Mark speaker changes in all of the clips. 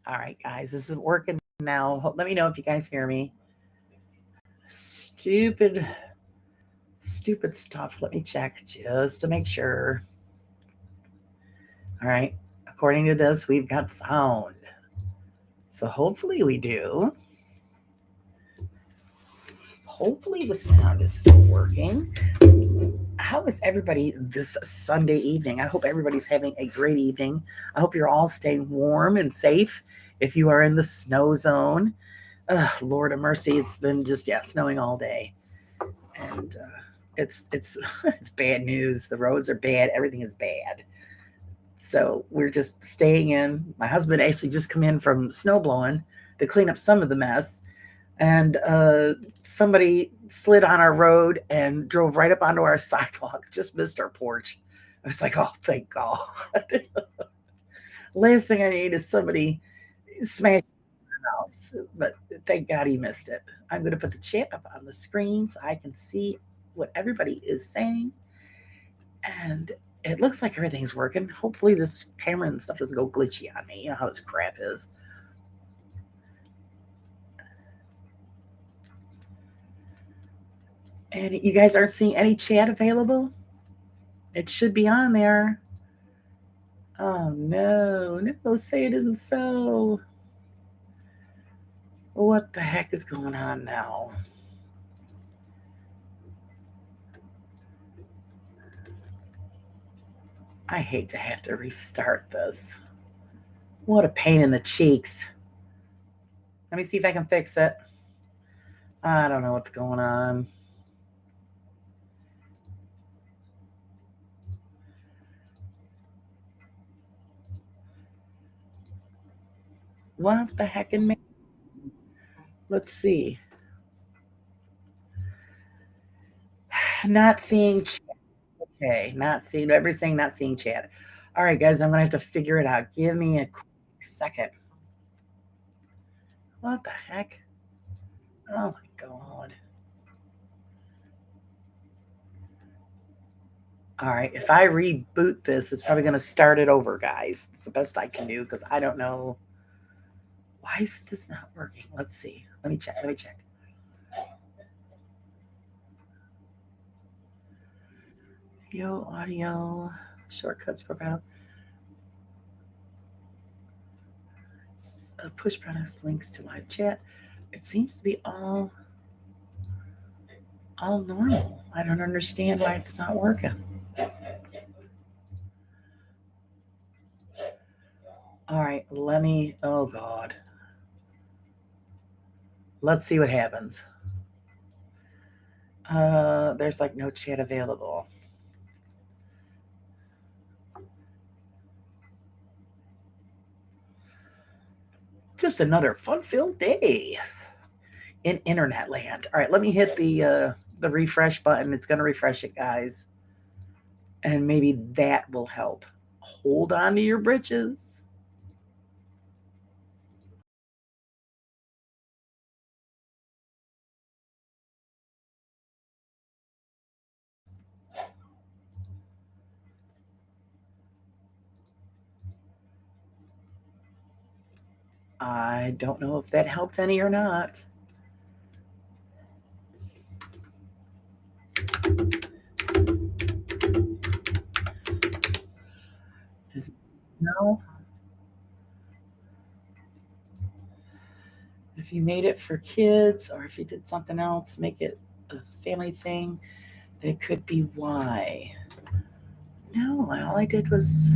Speaker 1: All right, guys, this is working now. Let me know if you guys hear me. Stupid, stupid stuff. Let me check just to make sure. All right, according to this, we've got sound. So hopefully we do. Hopefully the sound is still working. How is everybody this Sunday evening? I hope everybody's having a great evening. I hope you're all staying warm and safe if you are in the snow zone. Lord of mercy, it's been just snowing all day, and it's it's bad news. The roads are bad. Everything is bad. So we're just staying in. My husband actually just come in from snow blowing to clean up some of the mess, and somebody slid on our road and drove right up onto our sidewalk. Just missed our porch. I was like, oh, thank God. Last thing I need is somebody smashing my house, but thank God he missed it. I'm going to put the chat up on the screen so I can see what everybody is saying. And it looks like everything's working. Hopefully this camera and stuff doesn't go glitchy on me. You know how this crap is. And you guys aren't seeing any chat available? It should be on there. Oh no, no, say it isn't so. What the heck is going on now? I hate to have to restart this. What a pain in the cheeks. Let me see if I can fix it. I don't know what's going on. What the heck in me? Let's see. Not seeing chat. Okay, not seeing everything, not seeing chat. All right, guys, I'm going to have to figure it out. Give me a quick second. What the heck? Oh my God. All right, if I reboot this, it's probably going to start it over, guys. It's the best I can do because I don't know. Why is this not working? Let's see. Let me check. Video, audio, shortcuts profile. Push products links to live chat. It seems to be all normal. I don't understand why it's not working. All right, oh God. Let's see what happens. There's like no chat available. Just another fun-filled day in internet land. All right, let me hit the refresh button. It's going to refresh it, guys. And maybe that will help. Hold on to your britches. I don't know if that helped any or not. No. If you made it for kids or if you did something else, make it a family thing, that could be why. No, all I did was.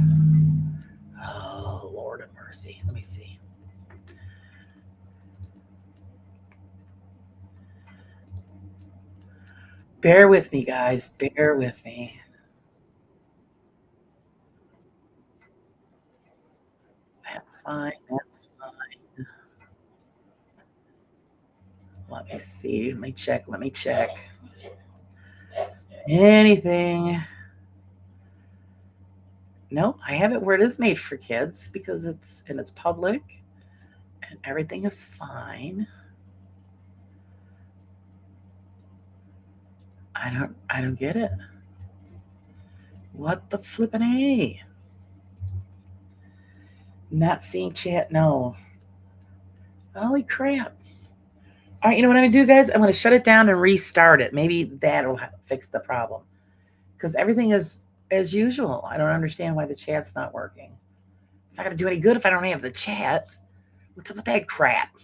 Speaker 1: Oh, Lord of mercy. Let me see. Bear with me, guys. Bear with me. That's fine. That's fine. Let me see. Let me check. Anything. No, I have it where it is made for kids because it's public and everything is fine. I don't get it. What the flippin' A? Not seeing chat, no. Holy crap. All right, you know what I'm going to do, guys? I'm going to shut it down and restart it. Maybe that'll fix the problem. Because everything is as usual. I don't understand why the chat's not working. It's not going to do any good if I don't have the chat. What's up with that crap?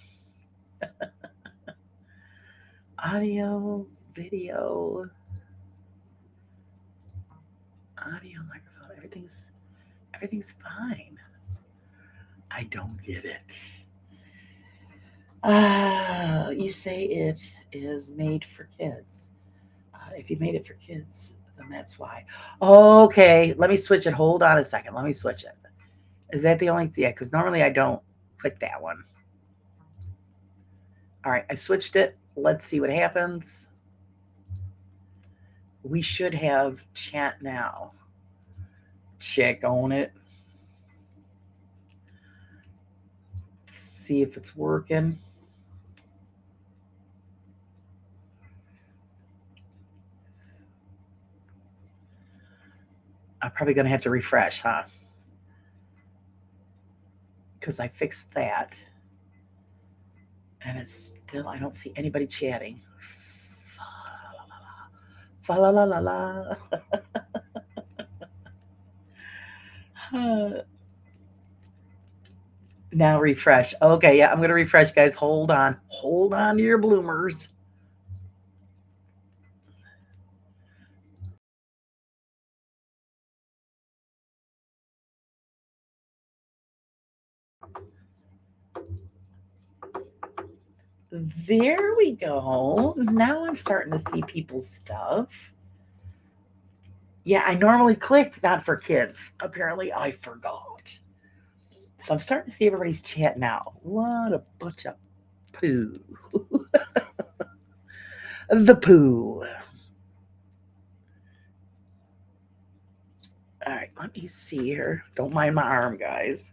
Speaker 1: Audio, video, audio, microphone. Everything's fine. I don't get it. You say it is made for kids. If you made it for kids, then that's why. Okay, let me switch it. Hold on a second. Let me switch it. Is that the only? Yeah, because normally I don't click that one. All right, I switched it. Let's see what happens. We should have chat now. Check on it. See if it's working. I'm probably going to have to refresh, huh? Because I fixed that. And it's still, I don't see anybody chatting. Fa la la la la. Now refresh. Okay, yeah, I'm going to refresh, guys. Hold on. Hold on to your bloomers. There we go. Now I'm starting to see people's stuff. Yeah, I normally click not for kids. Apparently, I forgot. So I'm starting to see everybody's chat now. What a bunch of poo. The poo. All right, let me see here. Don't mind my arm, guys.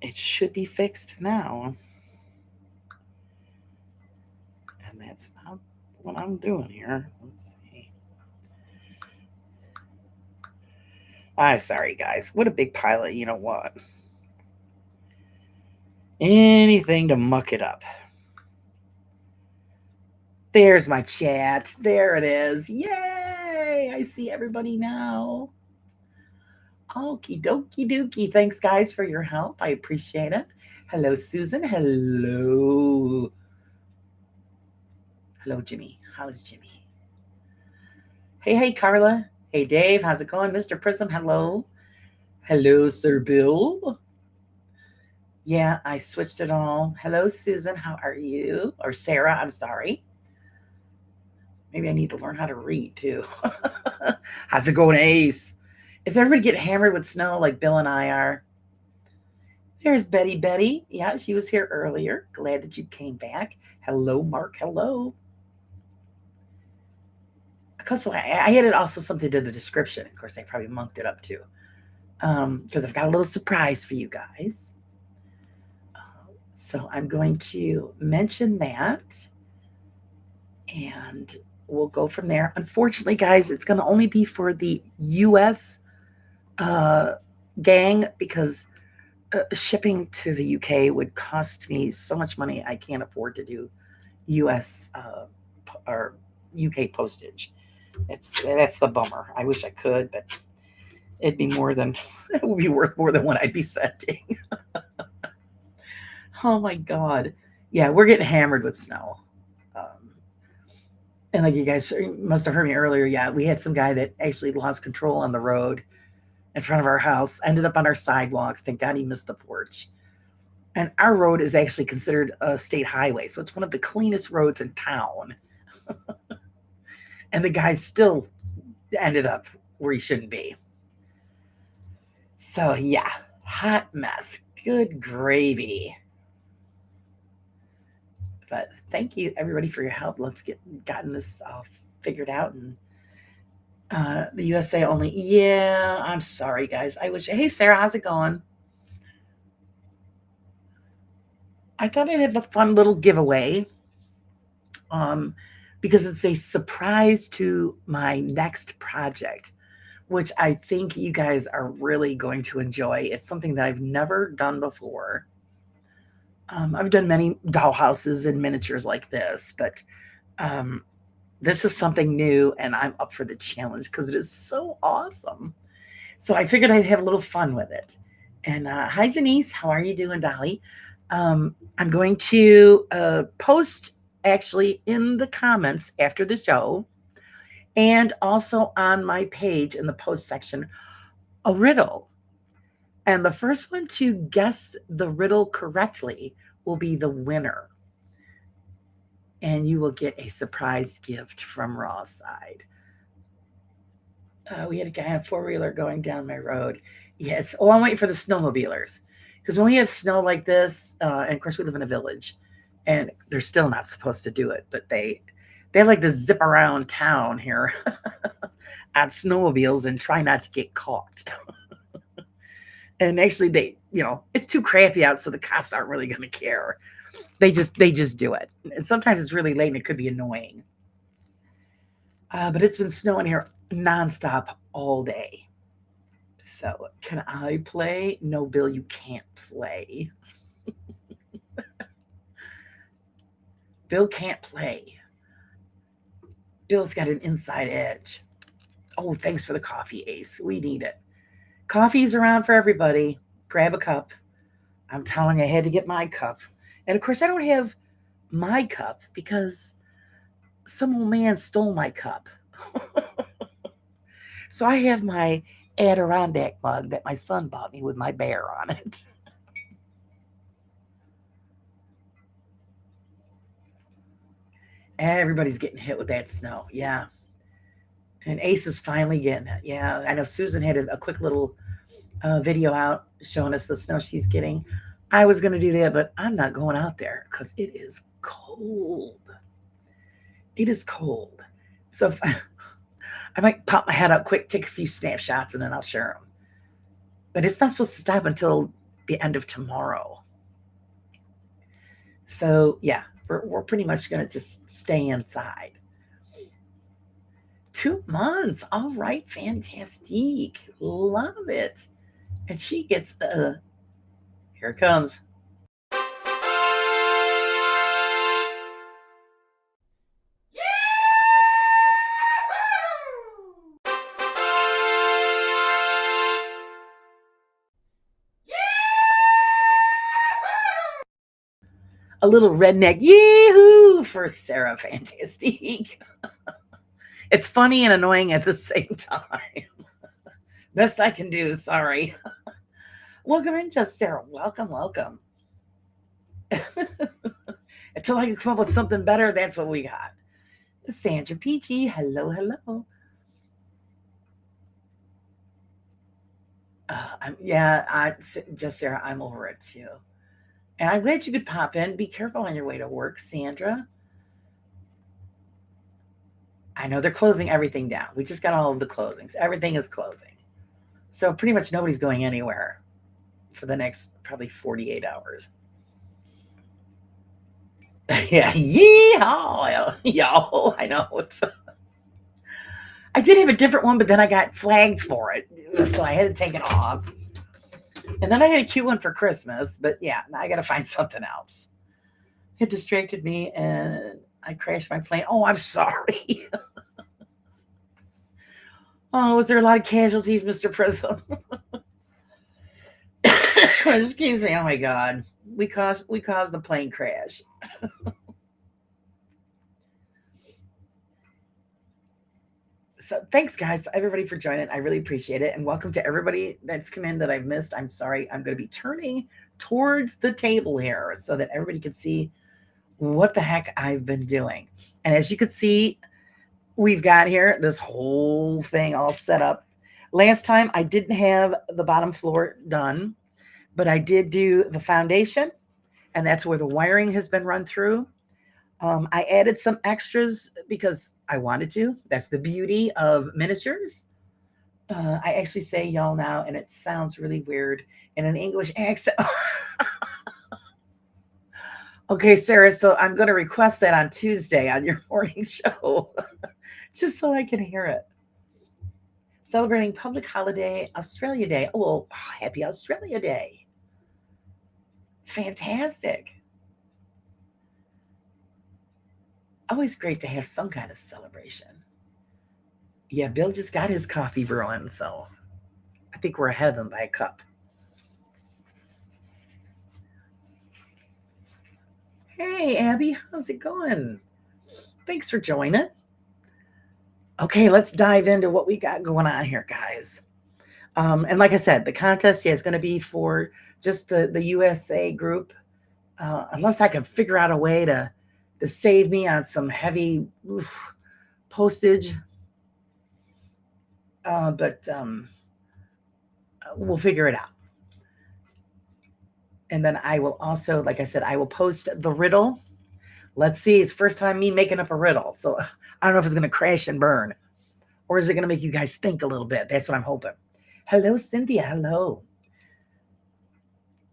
Speaker 1: It should be fixed now. And that's not what I'm doing here. Let's see. I'm sorry, guys. What a big pile of, you know what? Anything to muck it up. There's my chat. There it is. Yay! I see everybody now. Okie dokie dookie. Thanks, guys, for your help. I appreciate it. Hello, Susan. Hello. Hello, Jimmy. How's Jimmy? Hey, Carla. Hey, Dave. How's it going? Mr. Prism, hello. Hello, Sir Bill. Yeah, I switched it all. Hello, Susan. How are you? Or Sarah, I'm sorry. Maybe I need to learn how to read too. How's it going, Ace? Is everybody getting hammered with snow like Bill and I are? There's Betty. Yeah, she was here earlier. Glad that you came back. Hello, Mark. Hello. Because I added also something to the description. Of course, they probably monked it up too. Because I've got a little surprise for you guys. So I'm going to mention that. And we'll go from there. Unfortunately, guys, it's going to only be for the US gang because shipping to the UK would cost me so much money. I can't afford to do US or UK postage. That's the bummer. I wish I could, but it'd be more than it would be worth more than what I'd be sending. Oh my god. Yeah, we're getting hammered with snow. And like you guys must have heard me earlier, yeah, we had some guy that actually lost control on the road in front of our house, ended up on our sidewalk. Thank God he missed the porch. And our road is actually considered a state highway, so it's one of the cleanest roads in town. And the guy still ended up where he shouldn't be. So yeah, hot mess. Good gravy. But thank you everybody for your help. Let's gotten this figured out and the USA only. Yeah, I'm sorry guys. I wish. Hey Sarah, how's it going? I thought I'd have a fun little giveaway. Because it's a surprise to my next project. which I think you guys are really going to enjoy. It's something that I've never done before. I've done many dollhouses and miniatures like this, but um, this is something new, and I'm up for the challenge because it is so awesome. So I figured I'd have a little fun with it. And hi, Janice. How are you doing, Dolly? I'm going to post actually in the comments after the show and also on my page in the post section a riddle. And the first one to guess the riddle correctly will be the winner. And you will get a surprise gift from Rawside. We had a guy on a four-wheeler going down my road. Yes. Oh, I'm waiting for the snowmobilers. Because when we have snow like this, and of course we live in a village, and they're still not supposed to do it, but they have like this zip around town here on snowmobiles and try not to get caught. And actually it's too crappy out, so the cops aren't really going to care. They just do it. And sometimes it's really late and it could be annoying. But it's been snowing here nonstop all day. So can I play? No, Bill, you can't play. Bill can't play. Bill's got an inside edge. Oh, thanks for the coffee, Ace. We need it. Coffee's around for everybody. Grab a cup. I'm telling you, I had to get my cup. And of course, I don't have my cup because some old man stole my cup. So I have my Adirondack mug that my son bought me with my bear on it. Everybody's getting hit with that snow. Yeah. And Ace is finally getting it. Yeah. I know Susan had a quick little video out showing us the snow she's getting. I was going to do that, but I'm not going out there because it is cold. It is cold. So if I might pop my head up quick, take a few snapshots, and then I'll share them. But it's not supposed to stop until the end of tomorrow. So yeah, we're pretty much going to just stay inside. 2 months. All right, fantastic. Love it. And she gets here it comes. A little redneck yee-hoo for Sarah. Fantastic. It's funny and annoying at the same time. Best I can do. Sorry. Welcome in, just Sarah. Welcome. Until I can come up with something better, that's what we got. Sandra Peachy. Hello. Just Sarah, I'm over it too. And I'm glad you could pop in. Be careful on your way to work, Sandra. I know they're closing everything down. We just got all of the closings. Everything is closing. So pretty much nobody's going anywhere for the next probably 48 hours. Yeah, yeehaw, y'all. I know. I did have a different one, but then I got flagged for it. So I had to take it off. And then I had a cute one for Christmas, but yeah, now I got to find something else. It distracted me and I crashed my plane. Oh, I'm sorry. Oh, was there a lot of casualties, Mr. Prism? Excuse me. Oh my God. We caused the plane crash. So thanks, guys, everybody for joining. I really appreciate it. And welcome to everybody that's come in that I've missed. I'm sorry. I'm going to be turning towards the table here so that everybody can see what the heck I've been doing. And as you can see, we've got here this whole thing all set up. Last time I didn't have the bottom floor done, but I did do the foundation, and that's where the wiring has been run through. I added some extras because I wanted to. That's the beauty of miniatures. I actually say y'all now, and it sounds really weird in an English accent. Okay, Sarah, so I'm going to request that on Tuesday on your morning show, just so I can hear it. celebrating public holiday Australia Day. Oh, well, happy Australia Day. Fantastic. Always great to have some kind of celebration. Yeah, Bill just got his coffee brewing, so I think we're ahead of him by a cup. Hey, Abby, how's it going? Thanks for joining. Okay, let's dive into what we got going on here, guys. And like I said, the contest, is going to be for just the USA group, unless I can figure out a way to save me on some heavy postage. But we'll figure it out. And then I will also, like I said, I will post the riddle. Let's see. It's first time me making up a riddle. So I don't know if it's going to crash and burn, or is it going to make you guys think a little bit? That's what I'm hoping. Hello, Cynthia. Hello.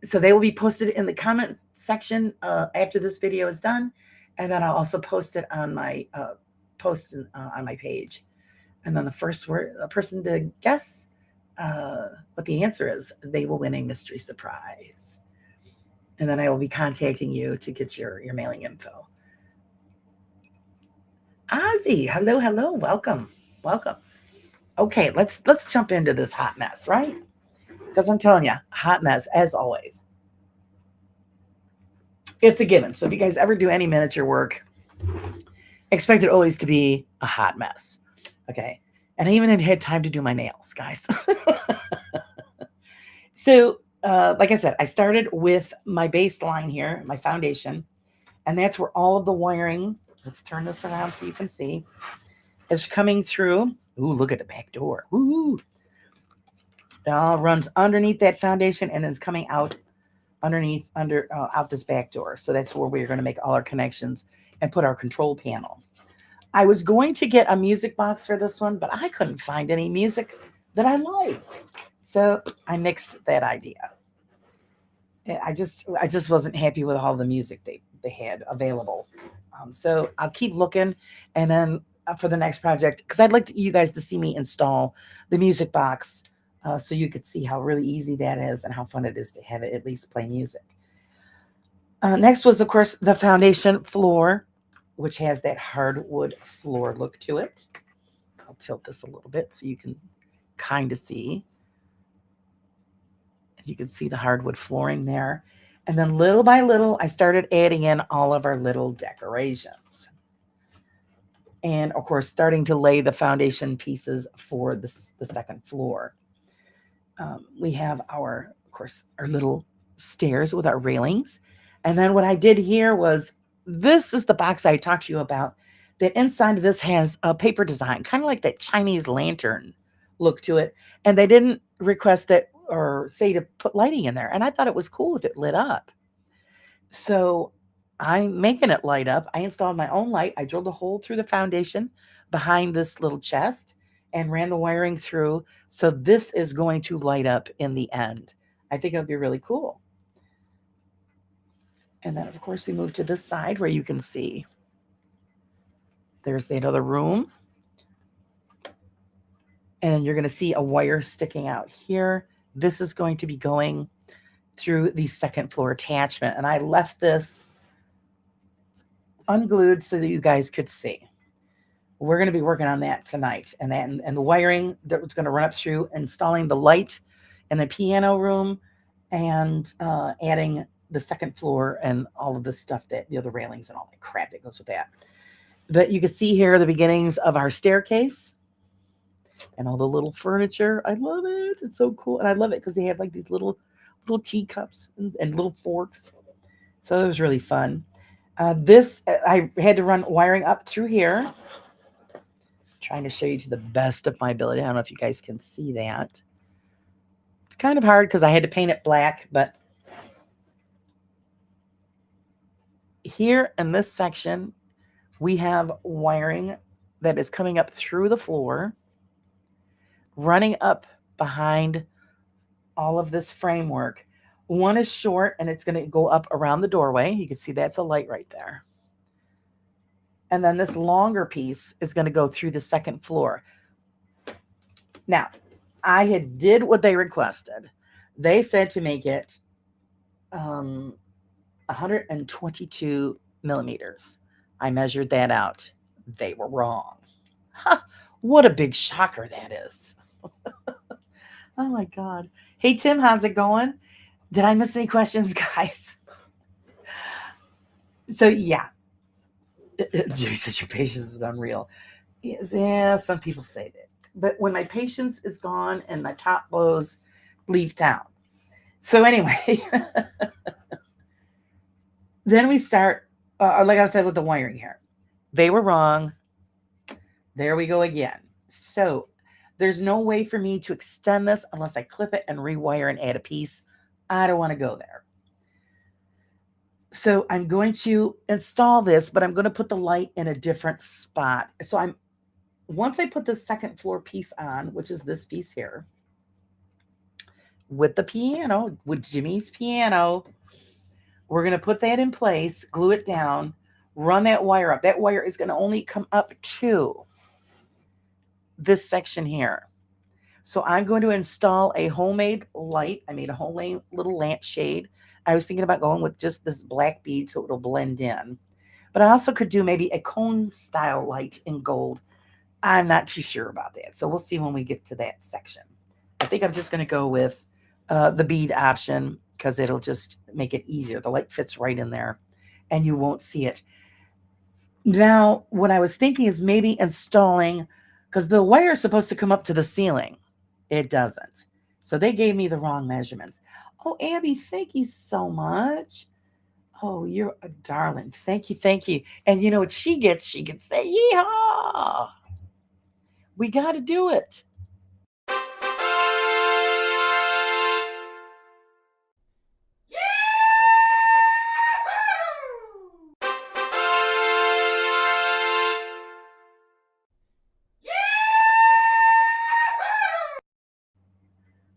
Speaker 1: So they will be posted in the comment section after this video is done. And then I'll also post it on my post on my page. And then the first person to guess what the answer is, they will win a mystery surprise. And then I will be contacting you to get your mailing info. Ozzy, hello, hello, welcome. Okay, let's jump into this hot mess, right? Because I'm telling you, hot mess as always. It's a given. So if you guys ever do any miniature work, expect it always to be a hot mess. Okay. And I even had time to do my nails, guys. So, like I said, I started with my baseline here, my foundation, and that's where all of the wiring, let's turn this around so you can see, is coming through. Ooh, look at the back door. Ooh. It all runs underneath that foundation and is coming out underneath, out this back door. So that's where we're going to make all our connections and put our control panel. I was going to get a music box for this one, but I couldn't find any music that I liked. So I nixed that idea. I just wasn't happy with all the music they had available. So I'll keep looking, and then for the next project, because I'd like you guys to see me install the music box, so you could see how really easy that is and how fun it is to have it at least play music. Next was, of course, the foundation floor, which has that hardwood floor look to it. I'll tilt this a little bit so you can kind of see. You can see the hardwood flooring there. And then little by little, I started adding in all of our little decorations. And of course, starting to lay the foundation pieces for the second floor. We have our little stairs with our railings. And then what I did here was, this is the box I talked to you about, that inside of this has a paper design, kind of like that Chinese lantern look to it. And they didn't request it or say to put lighting in there. And I thought it was cool if it lit up. So I'm making it light up. I installed my own light. I drilled a hole through the foundation behind this little chest and ran the wiring through. So this is going to light up in the end. I think it'll be really cool. And then, of course, we move to this side where you can see there's that other room. And you're going to see a wire sticking out here. This is going to be going through the second floor attachment. And I left this unglued so that you guys could see. We're going to be working on that tonight. And the wiring that was going to run up through, installing the light in the piano room, and adding the second floor and all of the stuff, that the other railings and all that crap that goes with that. But you can see here the beginnings of our staircase and all the little furniture. I love it. It's so cool. And I love it because they have like these little teacups and little forks. So it was really fun. I had to run wiring up through here. Trying to show you to the best of my ability. I don't know if you guys can see that. It's kind of hard because I had to paint it black, but here in this section, we have wiring that is coming up through the floor, running up behind all of this framework. One is short and it's going to go up around the doorway. You can see that's a light right there. And then this longer piece is going to go through the second floor. Now, I had did what they requested. They said to make it 122 millimeters. I measured that out. They were wrong. Huh, what a big shocker that is. Oh my God. Hey, Tim, how's it going? Did I miss any questions, guys? So, yeah. Jay says your patience is unreal. Yes, yeah, some people say that. But when my patience is gone and my top blows, leave town. So, anyway, then we start, like I said, with the wiring here. They were wrong. There we go again. So, there's no way for me to extend this unless I clip it and rewire and add a piece. I don't want to go there. So I'm going to install this, but I'm going to put the light in a different spot. So once I put the second floor piece on, which is this piece here, with the piano, with Jimmy's piano, we're going to put that in place, glue it down, run that wire up. That wire is going to only come up to this section here. So I'm going to install a homemade light. I made a homemade little lampshade. I was thinking about going with just this black bead so it'll blend in. But I also could do maybe a cone style light in gold. I'm not too sure about that. So we'll see when we get to that section. I think I'm just going to go with the bead option because it'll just make it easier. The light fits right in there and you won't see it. Now, what I was thinking is maybe installing, because the wire is supposed to come up to the ceiling. It doesn't. So they gave me the wrong measurements. Oh, Abby, thank you so much. Oh, you're a darling. Thank you. Thank you. And you know what she gets? She gets that yeehaw. We got to do it.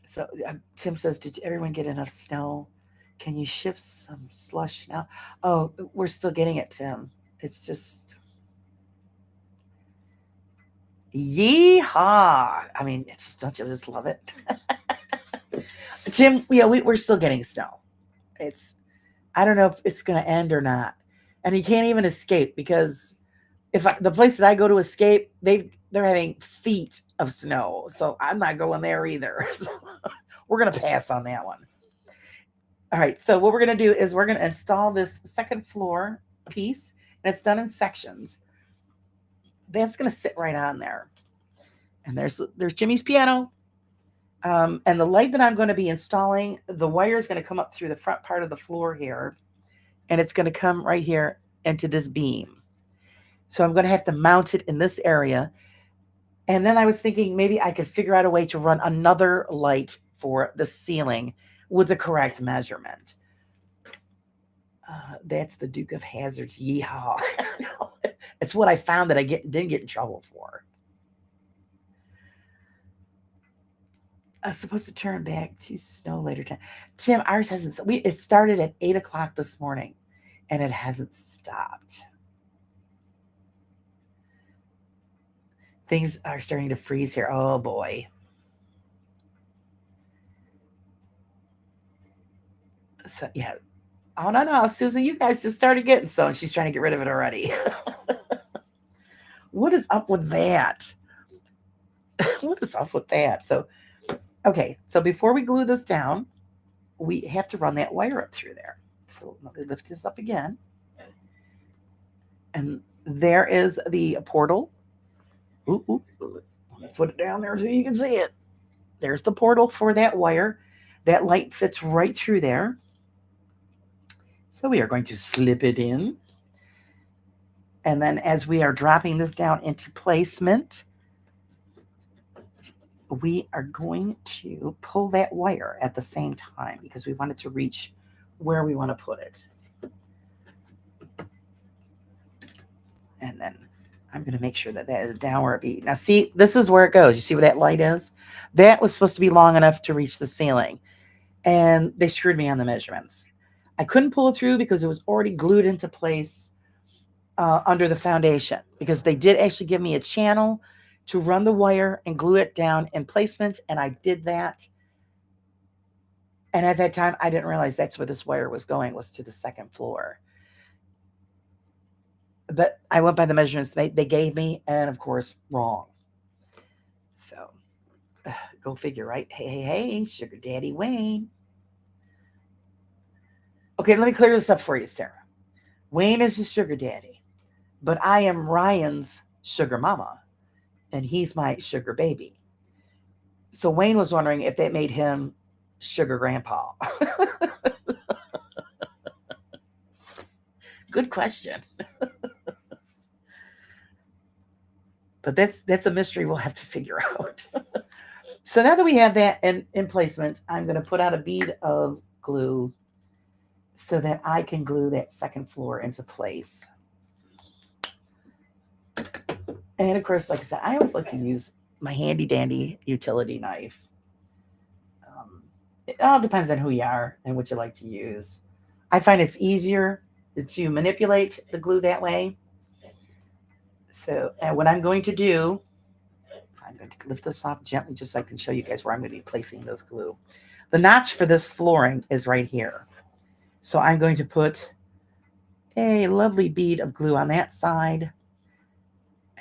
Speaker 1: So Tim says, did everyone get enough snow? Can you shift some slush now? Oh, we're still getting it, Tim. It's just yeehaw. I mean, it's don't you just love it? Tim, yeah, we're still getting snow. I don't know if it's going to end or not. And you can't even escape because the place that I go to escape, they're having feet of snow. So I'm not going there either. So we're going to pass on that one. All right. So what we're going to do is we're going to install this second floor piece, and it's done in sections. That's going to sit right on there. And there's Jimmy's piano. And the light that I'm going to be installing, the wire is going to come up through the front part of the floor here, and it's going to come right here into this beam. So I'm going to have to mount it in this area. And then I was thinking maybe I could figure out a way to run another light for the ceiling with the correct measurement. That's the Duke of Hazzard's yeehaw. It's what I found that I didn't get in trouble for. Supposed to turn back to snow later time. Tim, ours hasn't. It started at 8 o'clock this morning, and it hasn't stopped. Things are starting to freeze here. Oh boy. So yeah. Oh no, Susan, you guys just started getting some. She's trying to get rid of it already. What is up with that? What is up with that? So, okay. So before we glue this down, we have to run that wire up through there. So let me lift this up again. And there is the portal. Ooh. Let me put it down there so you can see it. There's the portal for that wire. That light fits right through there. So we are going to slip it in. And then as we are dropping this down into placement, we are going to pull that wire at the same time because we want it to reach where we want to put it. And then I'm going to make sure that is down where it be. Now, see, this is where it goes. You see where that light is? That was supposed to be long enough to reach the ceiling. And they screwed me on the measurements. I couldn't pull it through because it was already glued into place under the foundation. Because they did actually give me a channel to run the wire and glue it down in placement. And I did that. And at that time, I didn't realize that's where this wire was going, was to the second floor. But I went by the measurements they gave me, and of course, wrong. So, go figure, right? Hey, Sugar Daddy Wayne. Okay, let me clear this up for you, Sarah. Wayne is the sugar daddy, but I am Ryan's sugar mama, and he's my sugar baby. So Wayne was wondering if that made him sugar grandpa. Good question. But that's a mystery we'll have to figure out. So now that we have that in placement, I'm going to put out a bead of glue so that I can glue that second floor into place. And of course, like I said, I always like to use my handy dandy utility knife. It all depends on who you are and what you like to use. I find it's easier to manipulate the glue that way. So what I'm going to do, I'm going to lift this off gently just so I can show you guys where I'm going to be placing this glue. The notch for this flooring is right here. So I'm going to put a lovely bead of glue on that side,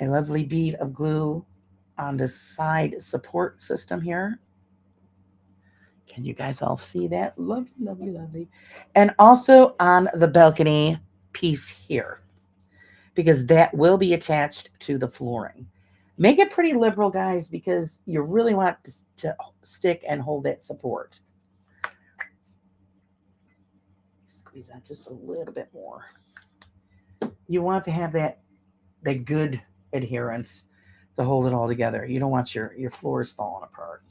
Speaker 1: a lovely bead of glue on this side support system here. Can you guys all see that? Lovely, lovely, lovely. And also on the balcony piece here, because that will be attached to the flooring. Make it pretty liberal, guys, because you really want it to stick and hold that support. Squeeze out just a little bit more. You want to have that good adherence to hold it all together. You don't want your floors falling apart.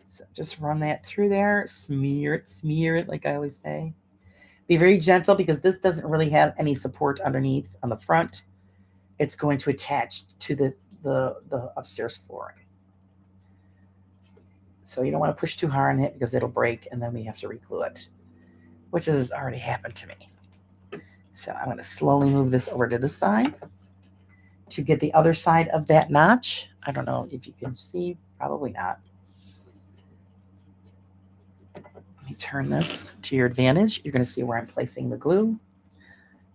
Speaker 1: So just run that through there. Smear it, like I always say. Be very gentle because this doesn't really have any support underneath on the front. It's going to attach to the upstairs flooring. So you don't want to push too hard on it because it'll break and then we have to re-glue it, which has already happened to me. So I'm going to slowly move this over to this side to get the other side of that notch. I don't know if you can see, probably not. Let me turn this to your advantage. You're going to see where I'm placing the glue.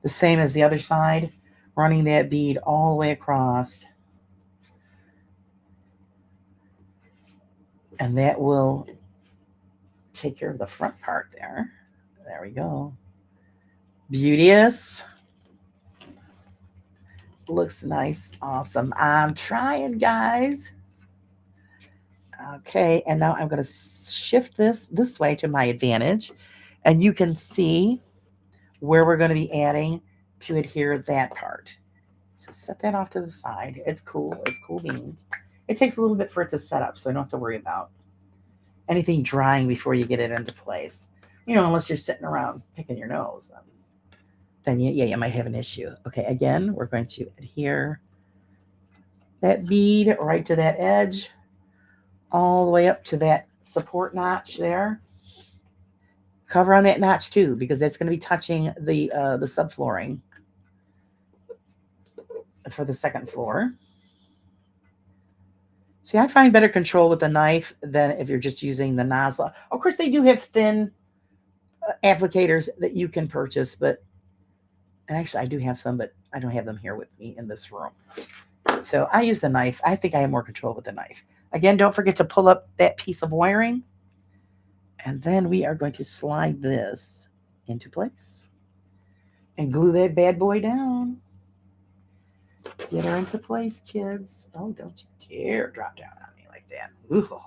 Speaker 1: The same as the other side, running that bead all the way across. And that will take care of the front part there. There we go. Beauteous. Looks nice. Awesome. I'm trying, guys. Okay, and now I'm going to shift this way to my advantage. And you can see where we're going to be adding to adhere that part. So set that off to the side. It's cool. It's cool beans. It takes a little bit for it to set up, so I don't have to worry about anything drying before you get it into place. You know, unless you're sitting around picking your nose, then you might have an issue. Okay, again, we're going to adhere that bead right to that edge, all the way up to that support notch there. Cover on that notch too, because that's going to be touching the subflooring for the second floor. See, I find better control with the knife than if you're just using the nozzle. Of course, they do have thin applicators that you can purchase, but and actually I do have some, but I don't have them here with me in this room. So I use the knife. I think I have more control with the knife. Again, don't forget to pull up that piece of wiring. And then we are going to slide this into place and glue that bad boy down. Get her into place, kids. Oh, don't you dare drop down on me like that. Ooh,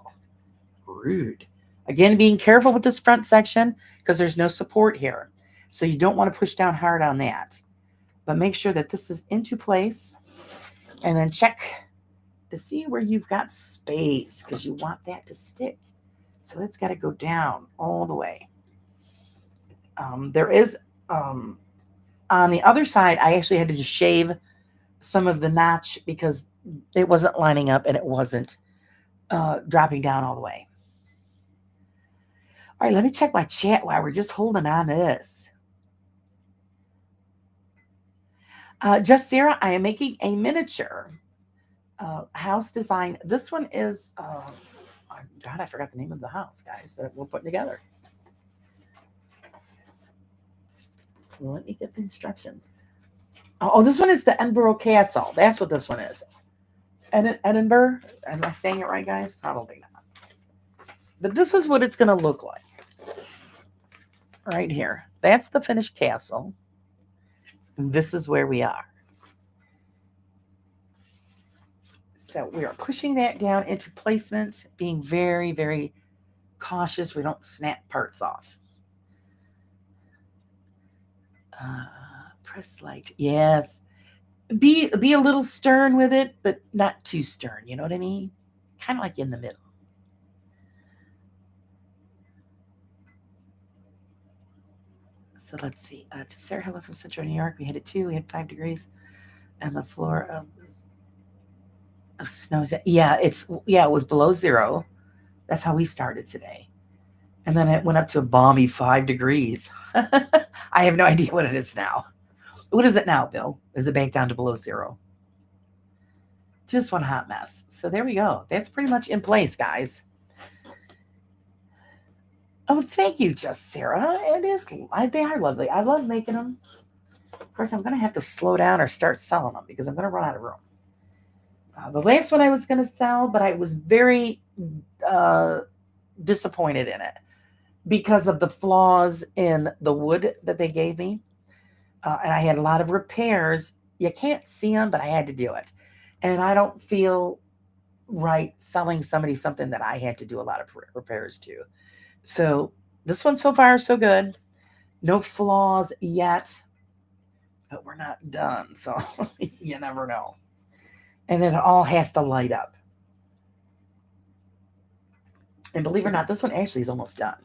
Speaker 1: rude. Again, being careful with this front section because there's no support here. So you don't want to push down hard on that. But make sure that this is into place. And then check to see where you've got space because you want that to stick. So that's got to go down all the way. There is, on the other side, I actually had to just shave some of the notch because it wasn't lining up and it wasn't dropping down all the way. All right, let me check my chat while we're just holding on to this. Just Sarah, I am making a miniature house design. This one is, God, I forgot the name of the house, guys, that we're putting together. Let me get the instructions. Oh, this one is the Edinburgh Castle. That's what this one is. Edinburgh. Am I saying it right, guys? Probably not. But this is what it's going to look like. Right here. That's the finished castle. And this is where we are. So we are pushing that down into placement, being very, very cautious we don't snap parts off. Press light. Yes. Be a little stern with it, but not too stern. You know what I mean? Kind of like in the middle. So let's see. To Sarah, hello from Central New York. We hit it 2. We hit 5 degrees, and the floor of snow. It was below 0. That's how we started today, and then it went up to a balmy 5 degrees. I have no idea what it is now. What is it now, Bill? Is it back down to below 0? Just one hot mess. So there we go. That's pretty much in place, guys. Oh, thank you, just Sarah. It is. They are lovely. I love making them. Of course, I'm going to have to slow down or start selling them because I'm going to run out of room. The last one I was going to sell, but I was very disappointed in it because of the flaws in the wood that they gave me. And I had a lot of repairs. You can't see them, but I had to do it. And I don't feel right selling somebody something that I had to do a lot of repairs to. So this one so far so good. No flaws yet, but we're not done. So you never know. And it all has to light up. And believe it or not, this one actually is almost done.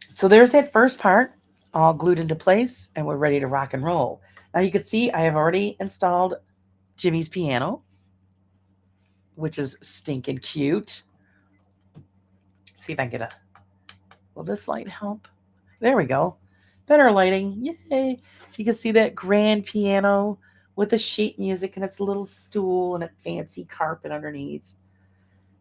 Speaker 1: So there's that first part all glued into place, and we're ready to rock and roll. Now you can see I have already installed Jimmy's piano, which is stinking cute. See if I can get will this light help? There we go. Better lighting. Yay. You can see that grand piano with the sheet music and its little stool and a fancy carpet underneath.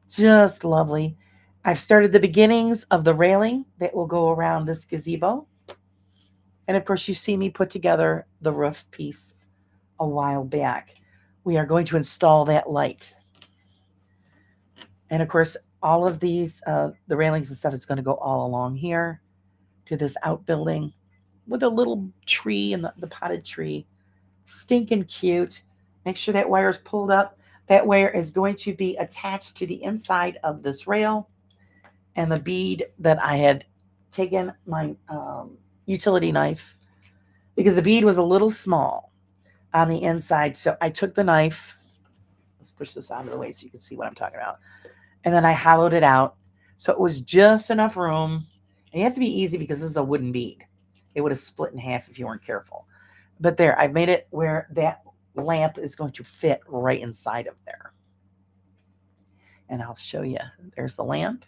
Speaker 1: Just lovely. I've started the beginnings of the railing that will go around this gazebo. And of course, you see me put together the roof piece a while back. We are going to install that light. And of course, all of these, the railings and stuff is going to go all along here to this outbuilding with a little tree and the potted tree. Stinking cute. Make sure that wire is pulled up. That wire is going to be attached to the inside of this rail. And the bead that I had taken my utility knife, because the bead was a little small on the inside. So I took the knife. Let's push this out of the way so you can see what I'm talking about. And then I hollowed it out. So it was just enough room. And you have to be easy because this is a wooden bead. It would have split in half if you weren't careful. But there, I've made it where that lamp is going to fit right inside of there. And I'll show you. There's the lamp.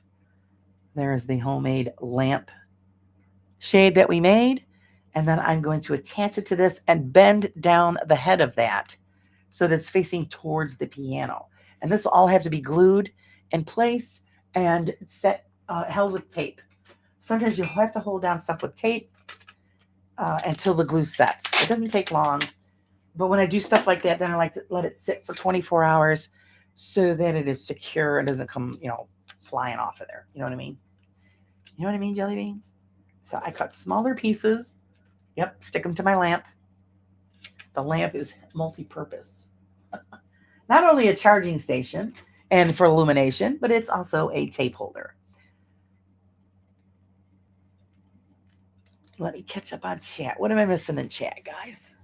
Speaker 1: There's the homemade lamp shade that we made. And then I'm going to attach it to this and bend down the head of that so that it's facing towards the piano. And this will all have to be glued in place and set held with tape. Sometimes you'll have to hold down stuff with tape until the glue sets. It doesn't take long. But when I do stuff like that, then I like to let it sit for 24 hours so that it is secure and doesn't come, flying off of there. You know what I mean? You know what I mean, jelly beans? So I cut smaller pieces. Yep, stick them to my lamp. The lamp is multi-purpose. Not only a charging station and for illumination, but it's also a tape holder. Let me catch up on chat. What am I missing in chat, guys?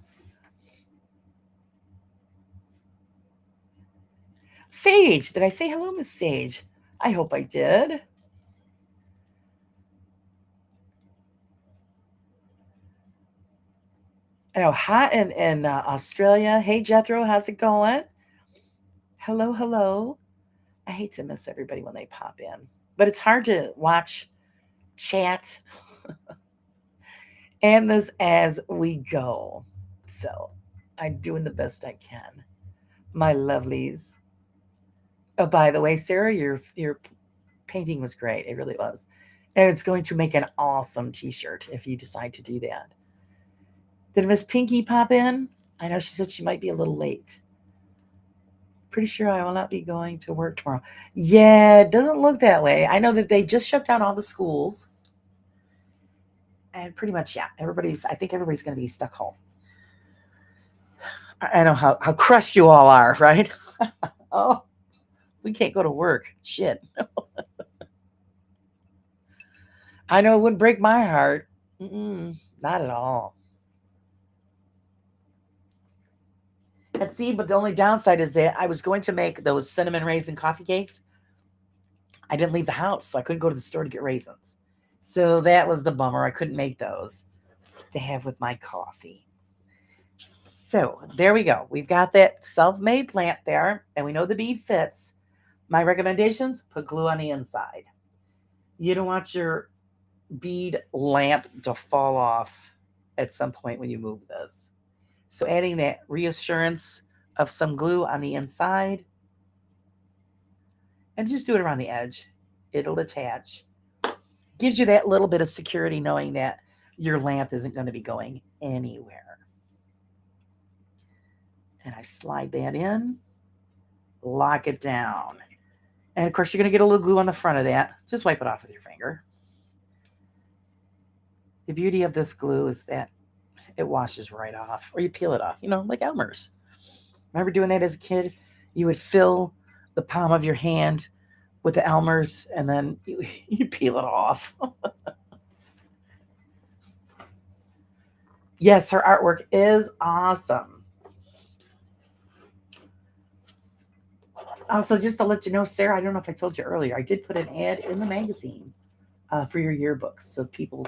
Speaker 1: Sage. Did I say hello, Miss Sage? I hope I did. I know, hot in Australia. Hey, Jethro, how's it going? Hello, hello. I hate to miss everybody when they pop in, but it's hard to watch chat and this as we go. So I'm doing the best I can. my lovelies. Oh, by the way, Sarah, your painting was great. It really was. And it's going to make an awesome t-shirt if you decide to do that. Did Miss Pinky pop in? I know she said she might be a little late. Pretty sure I will not be going to work tomorrow. Yeah, it doesn't look that way. I know that they just shut down all the schools. And pretty much, yeah, I think everybody's going to be stuck home. I know how crushed you all are, right? Oh, we can't go to work. Shit. I know it wouldn't break my heart. Not at all. And see, but the only downside is that I was going to make those cinnamon raisin coffee cakes. I didn't leave the house, so I couldn't go to the store to get raisins. So that was the bummer. I couldn't make those to have with my coffee. So there we go. We've got that self-made lamp there, and we know the bead fits. My recommendations, put glue on the inside. You don't want your bead lamp to fall off at some point when you move this. So adding that reassurance of some glue on the inside, and just do it around the edge. It'll attach. Gives you that little bit of security knowing that your lamp isn't going to be going anywhere. And I slide that in, lock it down. And of course, you're going to get a little glue on the front of that. Just wipe it off with your finger. The beauty of this glue is that it washes right off, or you peel it off, like Elmer's. Remember doing that as a kid? You would fill the palm of your hand with the Elmer's, and then you peel it off. Yes, her artwork is awesome. Also, just to let you know, Sarah, I don't know if I told you earlier, I did put an ad in the magazine for your yearbooks, so people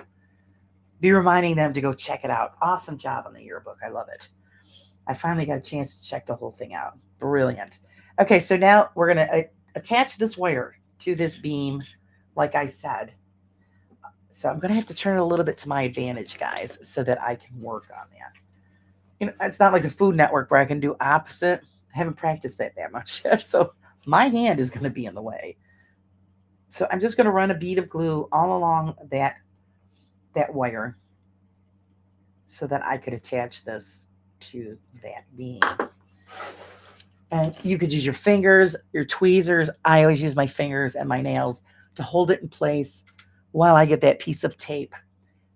Speaker 1: be reminding them to go check it out. Awesome job on the yearbook. I love it. I finally got a chance to check the whole thing out. Brilliant. Okay, so now we're going to attach this wire to this beam, like I said. So I'm going to have to turn it a little bit to my advantage, guys, so that I can work on that. It's not like the Food Network where I can do opposite. I haven't practiced that much yet, so my hand is going to be in the way. So I'm just going to run a bead of glue all along that wire so that I could attach this to that beam. And you could use your fingers, your tweezers. I always use my fingers and my nails to hold it in place while I get that piece of tape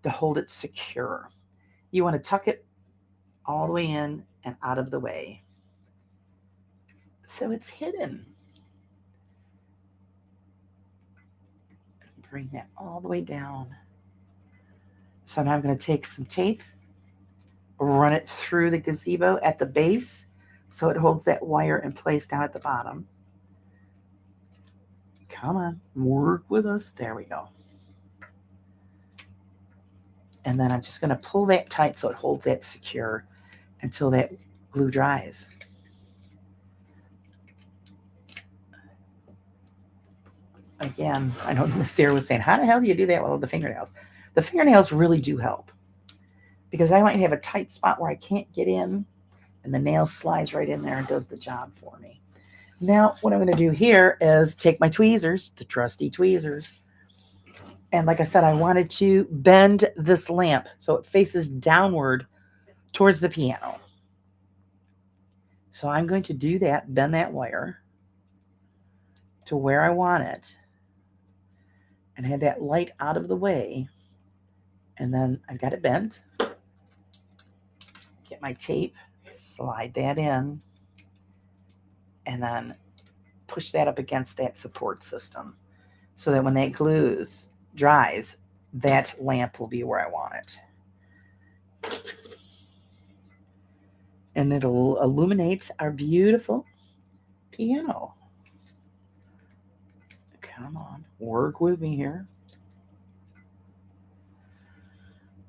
Speaker 1: to hold it secure. You want to tuck it all the way in and out of the way, so it's hidden. Bring that all the way down. So now I'm going to take some tape, run it through the gazebo at the base so it holds that wire in place down at the bottom. Come on, work with us. There we go. And then I'm just going to pull that tight so it holds that secure until that glue dries. Again, I know Miss Sarah was saying, how the hell do you do that with the fingernails? The fingernails really do help, because I might have a tight spot where I can't get in, and the nail slides right in there and does the job for me. Now, what I'm going to do here is take my tweezers, the trusty tweezers, and like I said, I wanted to bend this lamp so it faces downward towards the piano. So I'm going to do that, bend that wire to where I want it, and have that light out of the way. And then I've got it bent. Get my tape, slide that in, and then push that up against that support system so that when that glue dries, that lamp will be where I want it. And it'll illuminate our beautiful piano. Come on, work with me here.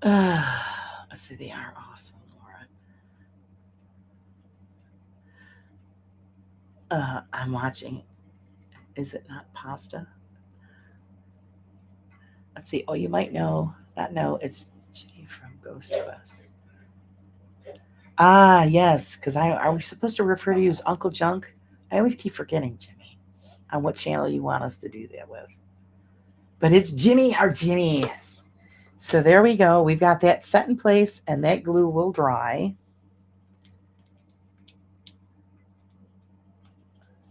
Speaker 1: Let's see, they are awesome, Laura. I'm watching. Is it not pasta? Let's see. Oh, you might know. Not know. It's Jay from Ghost Quest. Ah, yes, because I are we supposed to refer to you as Uncle Junk? I always keep forgetting, Jimmy, on what channel you want us to do that with. But it's Jimmy, our Jimmy. So there we go. We've got that set in place, and that glue will dry.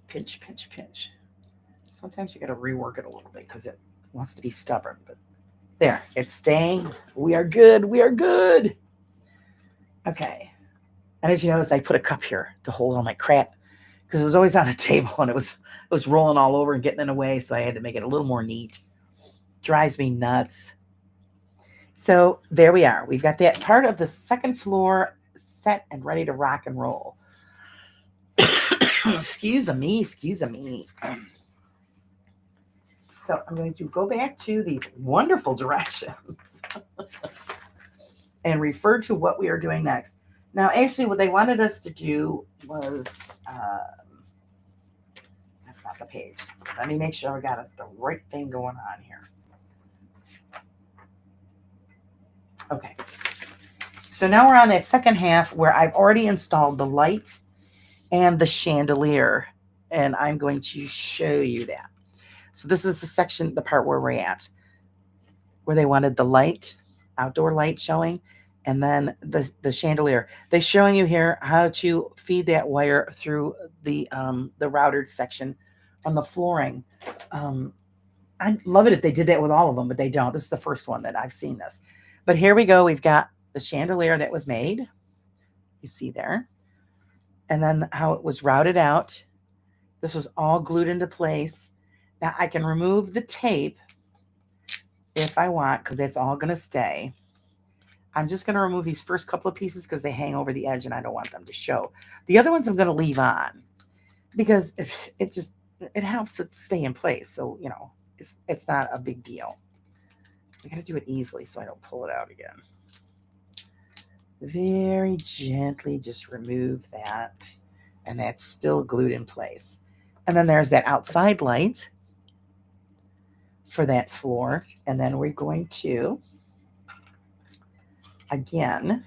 Speaker 1: Pinch, pinch, pinch. Sometimes you got to rework it a little bit because it wants to be stubborn. But there, it's staying. We are good. We are good. Okay. And as you notice, I put a cup here to hold all my crap because it was always on the table and it was rolling all over and getting in the way. So I had to make it a little more neat. Drives me nuts. So there we are. We've got that part of the second floor set and ready to rock and roll. Excuse me. So I'm going to go back to these wonderful directions and refer to what we are doing next. Now, actually, what they wanted us to do was, that's not the page. Let me make sure I got us the right thing going on here. Okay. So now we're on that second half where I've already installed the light and the chandelier, and I'm going to show you that. So this is the section, the part where we're at, where they wanted the light, outdoor light showing, and then the chandelier. They're showing you here how to feed that wire through the routed section on the flooring. I'd love it if they did that with all of them, but they don't. This is the first one that I've seen this. But here we go. We've got the chandelier that was made. You see there. And then how it was routed out. This was all glued into place. Now I can remove the tape if I want, because it's all going to stay. I'm just going to remove these first couple of pieces because they hang over the edge and I don't want them to show. The other ones I'm going to leave on because it helps it stay in place. So, you know, it's not a big deal. I got to do it easily so I don't pull it out again. Very gently just remove that, and that's still glued in place. And then there's that outside light for that floor. And then we're going to, again,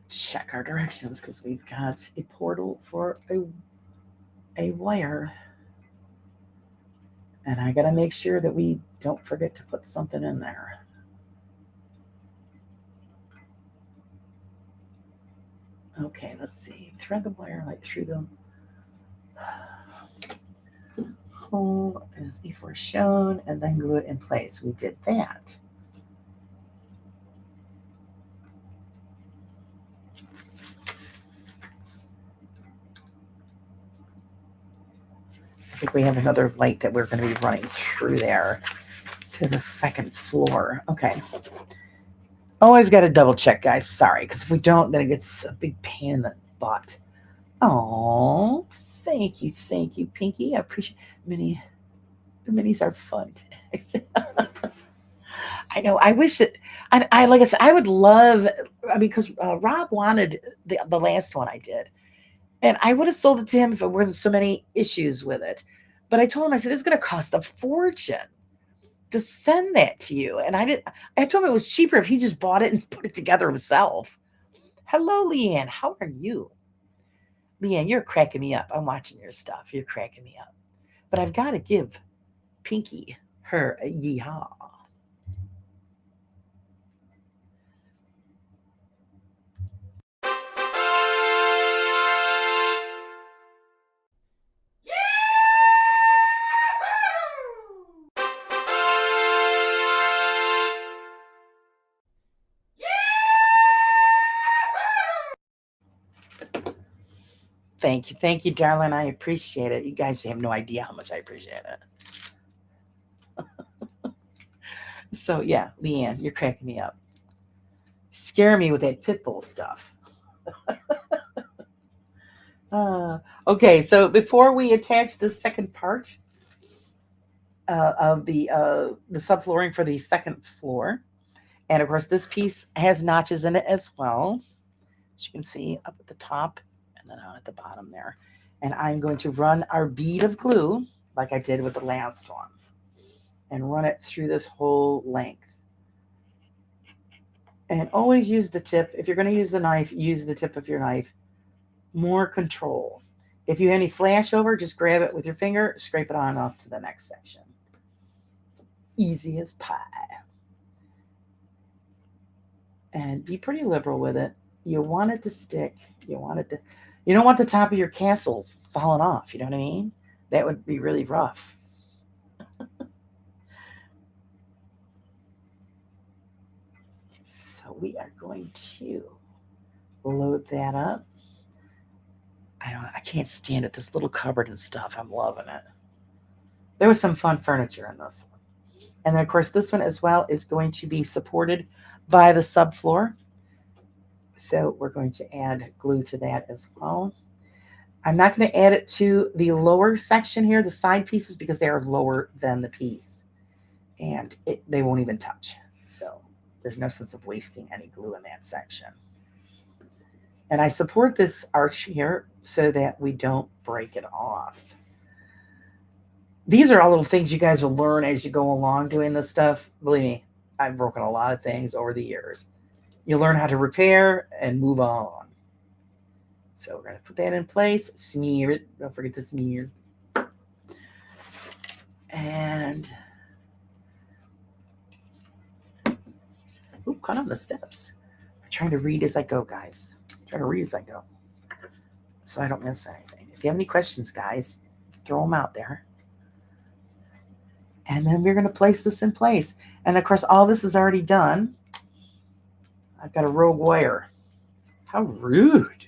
Speaker 1: check our directions because we've got a portal for a wire. And I got to make sure that we don't forget to put something in there. Okay, let's see. Thread the wire like through the hole as before shown, and then glue it in place. We did that. I think we have another light that we're going to be running through there to the second floor. Okay. Always got to double check, guys. Sorry, because if we don't, then it gets a big pain in the butt. Oh, thank you, Pinky. I appreciate the minis are fun. I know. I wish that I like I said, I would love. I mean, because Rob wanted the last one I did, and I would have sold it to him if there wasn't so many issues with it. But I told him, I said, it's going to cost a fortune to send that to you. And I told him it was cheaper if he just bought it and put it together himself. Hello, Leanne. How are you? Leanne, you're cracking me up. I'm watching your stuff. You're cracking me up. But I've got to give Pinky her a yeehaw. Thank you, darling. I appreciate it. You guys have no idea how much I appreciate it. So yeah, Leanne, you're cracking me up. Scare me with that pit bull stuff. Okay, so before we attach the second part of the subflooring for the second floor, and of course this piece has notches in it as well, as you can see up at the top and then out at the bottom there. And I'm going to run our bead of glue like I did with the last one and run it through this whole length. And always use the tip. If you're going to use the knife, use the tip of your knife. More control. If you have any flash over, just grab it with your finger, scrape it on off to the next section. Easy as pie. And be pretty liberal with it. You want it to stick. You don't want the top of your castle falling off. You know what I mean? That would be really rough. So we are going to load that up. I can't stand it. This little cupboard and stuff. I'm loving it. There was some fun furniture in this one. And then, of course, this one as well is going to be supported by the subfloor. So we're going to add glue to that as well. I'm not going to add it to the lower section here, the side pieces, because they are lower than the piece. And they won't even touch. So there's no sense of wasting any glue in that section. And I support this arch here so that we don't break it off. These are all little things you guys will learn as you go along doing this stuff. Believe me, I've broken a lot of things over the years. You'll learn how to repair and move on. So we're going to put that in place. Smear it. Don't forget to smear. And cut on the steps. I'm trying to read as I go, guys. I'm trying to read as I go, so I don't miss anything. If you have any questions, guys, throw them out there. And then we're going to place this in place. And of course, all this is already done. I've got a rogue wire. How rude.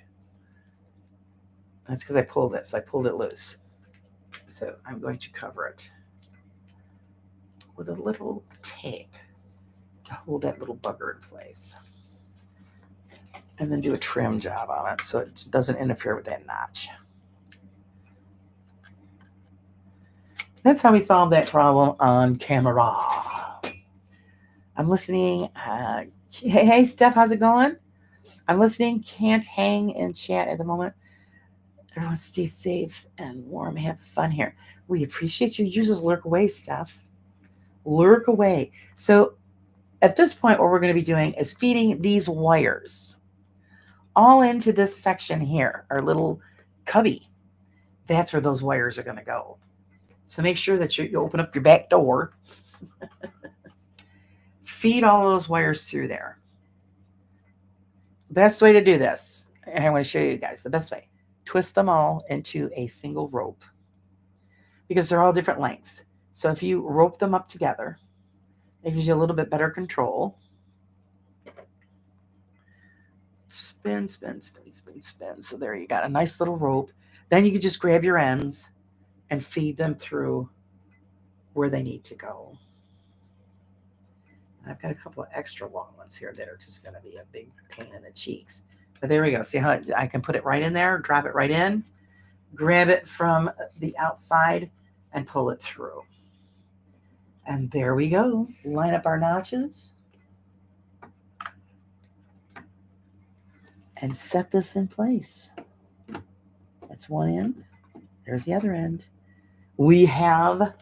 Speaker 1: That's because I pulled it, so I pulled it loose. So I'm going to cover it with a little tape to hold that little bugger in place. And then do a trim job on it so it doesn't interfere with that notch. That's how we solve that problem on camera. I'm listening. Hey, Steph, how's it going? I'm listening. Can't hang in chat at the moment. Everyone stay safe and warm. Have fun here. We appreciate you. You just lurk away, Steph. Lurk away. So at this point, what we're going to be doing is feeding these wires all into this section here, our little cubby. That's where those wires are going to go. So make sure that you open up your back door. Feed all those wires through there. Best way to do this, and I want to show you guys the best way. Twist them all into a single rope because they're all different lengths. So if you rope them up together, it gives you a little bit better control. Spin, spin, spin, spin, spin. So there you got a nice little rope. Then you can just grab your ends and feed them through where they need to go. And I've got a couple of extra long ones here that are just going to be a big pain in the cheeks. But there we go. See how I can put it right in there, drop it right in, grab it from the outside, and pull it through. And there we go. Line up our notches. And set this in place. That's one end. There's the other end. We have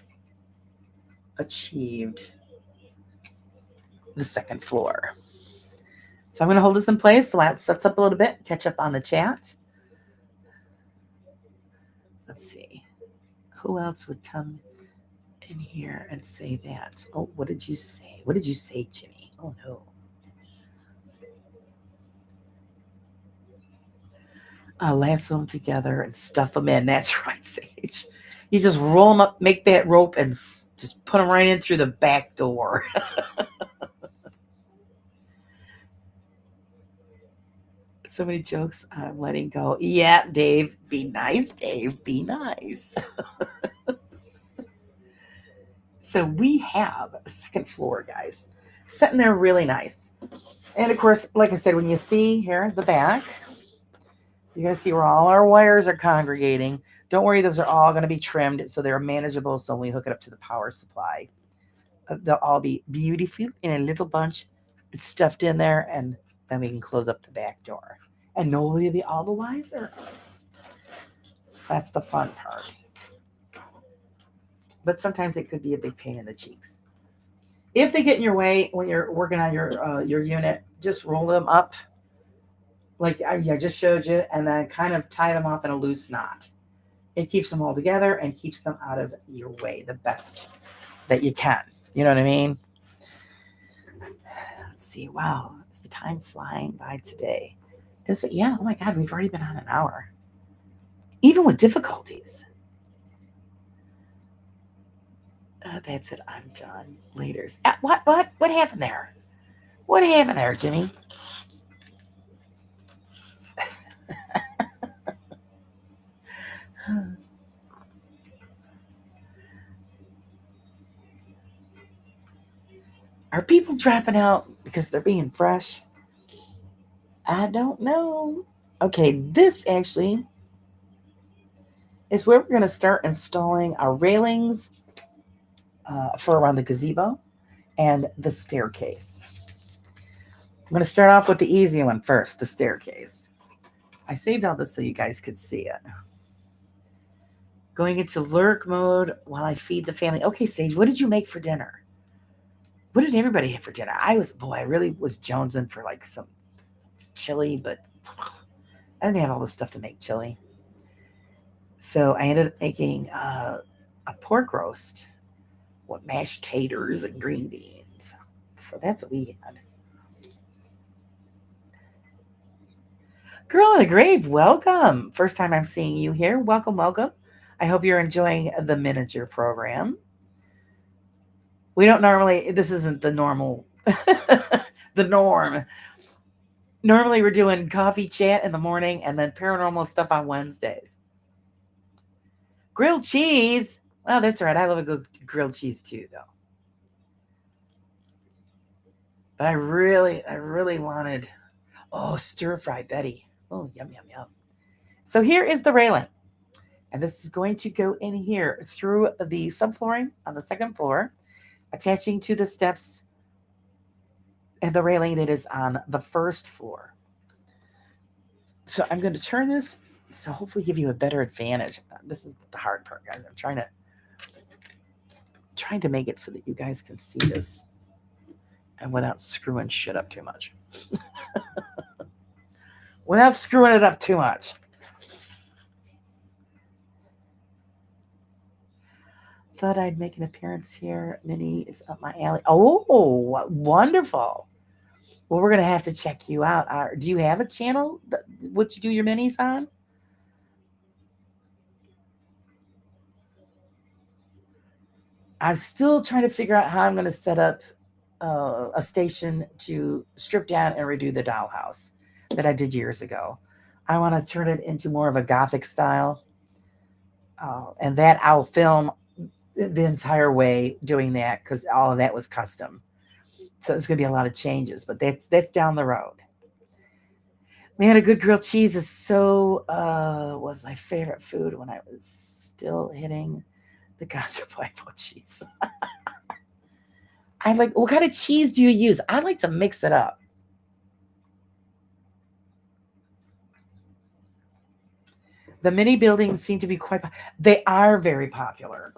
Speaker 1: achieved the second floor. So I'm going to hold this in place while it sets up a little bit, catch up on the chat. Let's see. Who else would come in here and say that? Oh, what did you say? What did you say, Jimmy? Oh, no. Lasso them together and stuff them in. That's right, Sage. You just roll them up, make that rope, and just put them right in through the back door. So many jokes I'm letting go. Yeah, Dave. Be nice, Dave. Be nice. So we have a second floor, guys. Sitting there really nice. And of course, like I said, when you see here the back, you're going to see where all our wires are congregating. Don't worry, those are all going to be trimmed so they're manageable. So when we hook it up to the power supply, they'll all be beautiful in a little bunch stuffed in there, and then we can close up the back door. And nobody will be all the wiser. That's the fun part. But sometimes it could be a big pain in the cheeks. If they get in your way when you're working on your unit, just roll them up like I just showed you, and then kind of tie them off in a loose knot. It keeps them all together and keeps them out of your way the best that you can. You know what I mean? Let's see. Wow, is the time flying by today? Is it? Yeah. Oh my God, we've already been on an hour, even with difficulties. That's it. I'm done. Laters. What happened there? What happened there, Jimmy? Are people dropping out because they're being fresh? I don't know. Okay, this actually is where we're going to start installing our railings for around the gazebo and the staircase. I'm going to start off with the easy one first, the staircase. I saved all this so you guys could see it. Going into lurk mode while I feed the family. Okay, Sage, what did you make for dinner? What did everybody have for dinner? I really was jonesing for like some chili, but I didn't have all the stuff to make chili. So I ended up making a pork roast with mashed taters and green beans. So that's what we had. Girl in a Grave, welcome. First time I'm seeing you here. Welcome, welcome. I hope you're enjoying the miniature program. We don't normally, this isn't the normal, the norm. Normally we're doing coffee chat in the morning and then paranormal stuff on Wednesdays. Grilled cheese. Well, that's right. I love a good grilled cheese too, though. But I really wanted, stir-fried Betty. Oh, yum, yum, yum. So here is the railing. And this is going to go in here through the subflooring on the second floor, attaching to the steps and the railing that is on the first floor. So I'm going to turn this so hopefully give you a better advantage. This is the hard part, guys. I'm trying to make it so that you guys can see this and without screwing shit up too much. Without screwing it up too much. Thought I'd make an appearance here. Minnie is up my alley. Oh, wonderful. Well, we're going to have to check you out. Do you have a channel that what you do your minis on? I'm still trying to figure out how I'm going to set up a station to strip down and redo the dollhouse that I did years ago. I want to turn it into more of a Gothic style. And that I'll film the entire way doing that because all of that was custom. So it's going to be a lot of changes, but that's down the road. Man, a good grilled cheese is was my favorite food when I was still hitting the gotcha pineapple cheese. What kind of cheese do you use? I like to mix it up. The mini buildings seem to be they are very popular.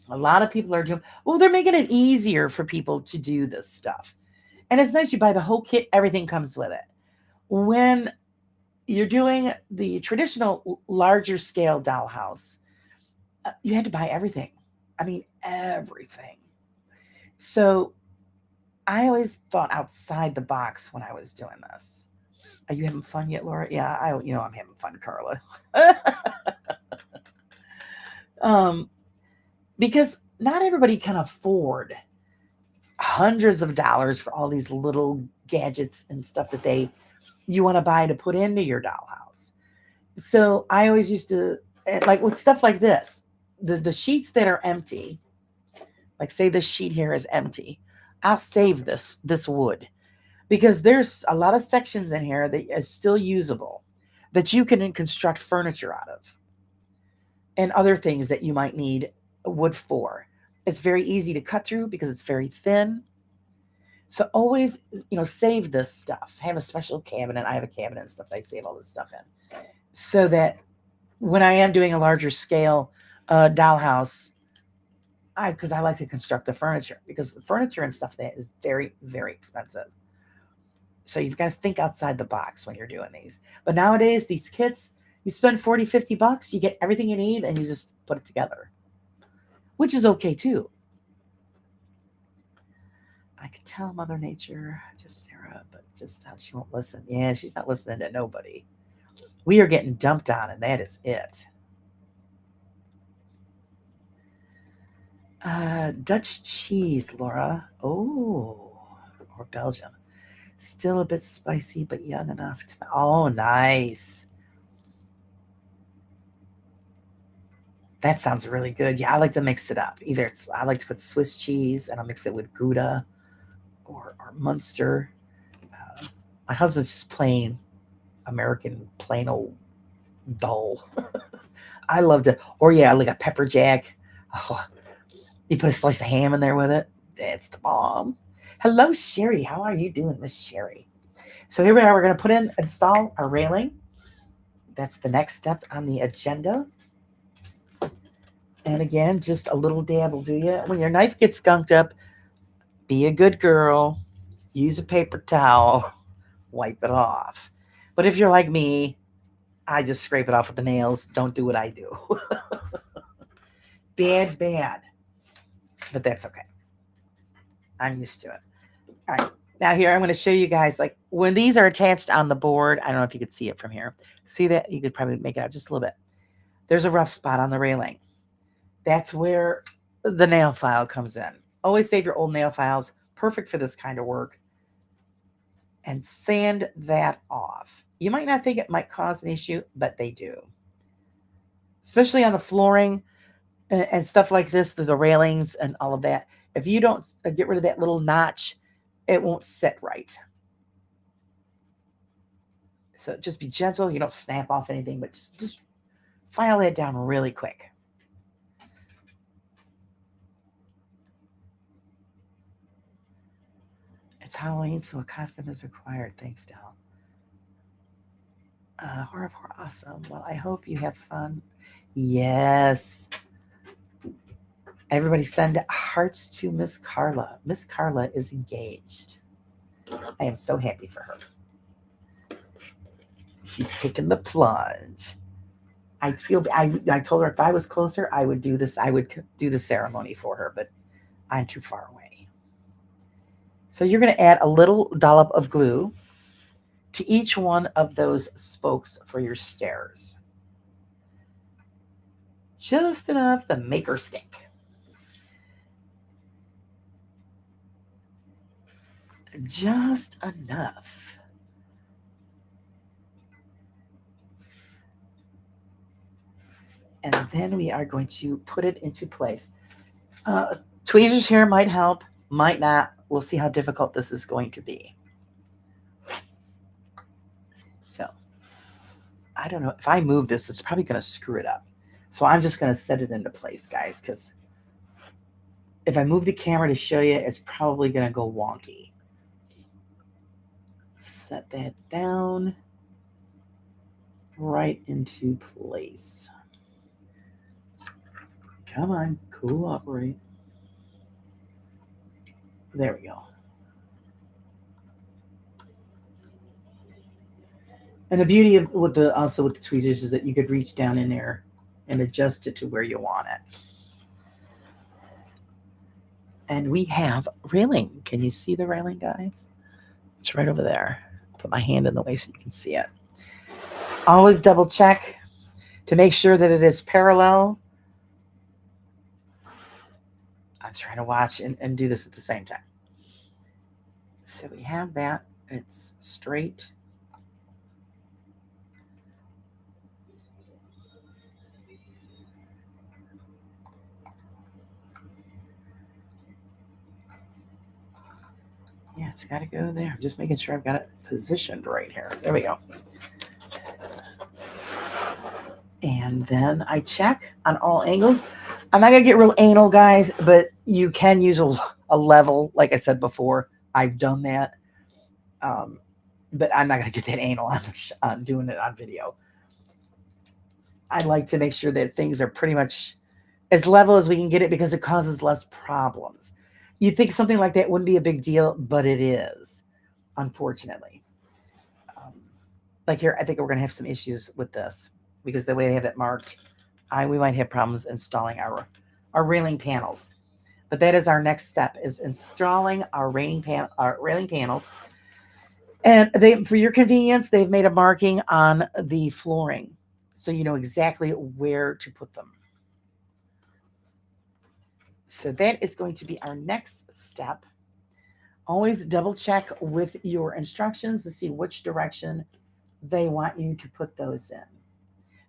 Speaker 1: A lot of people are doing, they're making it easier for people to do this stuff. And it's nice. You buy the whole kit, everything comes with it. When you're doing the traditional larger scale dollhouse, you had to buy everything. I mean, everything. So I always thought outside the box when I was doing this. Are you having fun yet, Laura? Yeah, I'm having fun, Carla. Because not everybody can afford hundreds of dollars for all these little gadgets and stuff that you want to buy to put into your dollhouse. So I always used to, like with stuff like this, the sheets that are empty, like say this sheet here is empty, I'll save this wood because there's a lot of sections in here that is still usable that you can construct furniture out of and other things that you might need wood for. It's very easy to cut through because it's very thin. So always, save this stuff. Have a special cabinet. I have a cabinet and stuff that I save all this stuff in. So that when I am doing a larger scale dollhouse, because I like to construct the furniture because the furniture and stuff that is very, very expensive. So you've got to think outside the box when you're doing these. But nowadays, these kits, you spend 40, 50 bucks, you get everything you need, and you just put it together, which is okay too. I could tell Mother Nature, just Sarah, but just how she won't listen. Yeah, she's not listening to nobody. We are getting dumped on, and that is it. Dutch cheese, Laura. Oh, or Belgium. Still a bit spicy, but young enough to. Oh, nice. That sounds really good. Yeah, I like to mix it up. I like to put Swiss cheese and I'll mix it with Gouda or Munster. My husband's just plain American, plain old dull. I love to, or yeah, like a pepper jack. Oh, you put a slice of ham in there with it. That's the bomb. Hello, Sherry. How are you doing, Miss Sherry? So here we are. We're going to install our railing. That's the next step on the agenda. And again, just a little dab will do you. When your knife gets skunked up, be a good girl. Use a paper towel. Wipe it off. But if you're like me, I just scrape it off with the nails. Don't do what I do. Bad. But that's okay. I'm used to it. All right. Now here, I'm going to show you guys, like, when these are attached on the board, I don't know if you could see it from here. See that? You could probably make it out just a little bit. There's a rough spot on the railing. That's where the nail file comes in. Always save your old nail files. Perfect for this kind of work. And sand that off. You might not think it might cause an issue, but they do. Especially on the flooring and stuff like this, the railings and all of that. If you don't get rid of that little notch, it won't sit right. So just be gentle. You don't snap off anything, but just file that down really quick. It's Halloween, so a costume is required. Thanks, Dal. Horror, awesome. Well, I hope you have fun. Yes. Everybody send hearts to Miss Carla. Miss Carla is engaged. I am so happy for her. She's taking the plunge. I told her if I was closer, I would do this. I would do the ceremony for her, but I'm too far away. So you're going to add a little dollop of glue to each one of those spokes for your stairs. Just enough to make her stick. Just enough. And then we are going to put it into place. Tweezers here might help, might not. We'll see how difficult this is going to be. So, I don't know. If I move this, it's probably going to screw it up. So I'm just going to set it into place, guys, because if I move the camera to show you, it's probably going to go wonky. Set that down right into place. Come on, cooperate. There we go. And the beauty of with the tweezers is that you could reach down in there and adjust it to where you want it. And we have railing. Can you see the railing, guys? It's right over there. Put my hand in the way so you can see it. Always double check to make sure that it is parallel. I'm trying to watch and do this at the same time. So we have that. It's straight. Yeah, it's got to go there. I'm just making sure I've got it positioned right here. There we go. And then I check on all angles. I'm not going to get real anal, guys, but you can use a level. Like I said before, I've done that. But I'm not going to get that anal on doing it on video. I like to make sure that things are pretty much as level as we can get it because it causes less problems. You'd think something like that wouldn't be a big deal, but it is, unfortunately. Like here, I think we're going to have some issues with this because the way they have it marked, we might have problems installing our railing panels. But that is our next step, is installing our railing panels. And for your convenience, they've made a marking on the flooring, so you know exactly where to put them. So that is going to be our next step. Always double check with your instructions to see which direction they want you to put those in,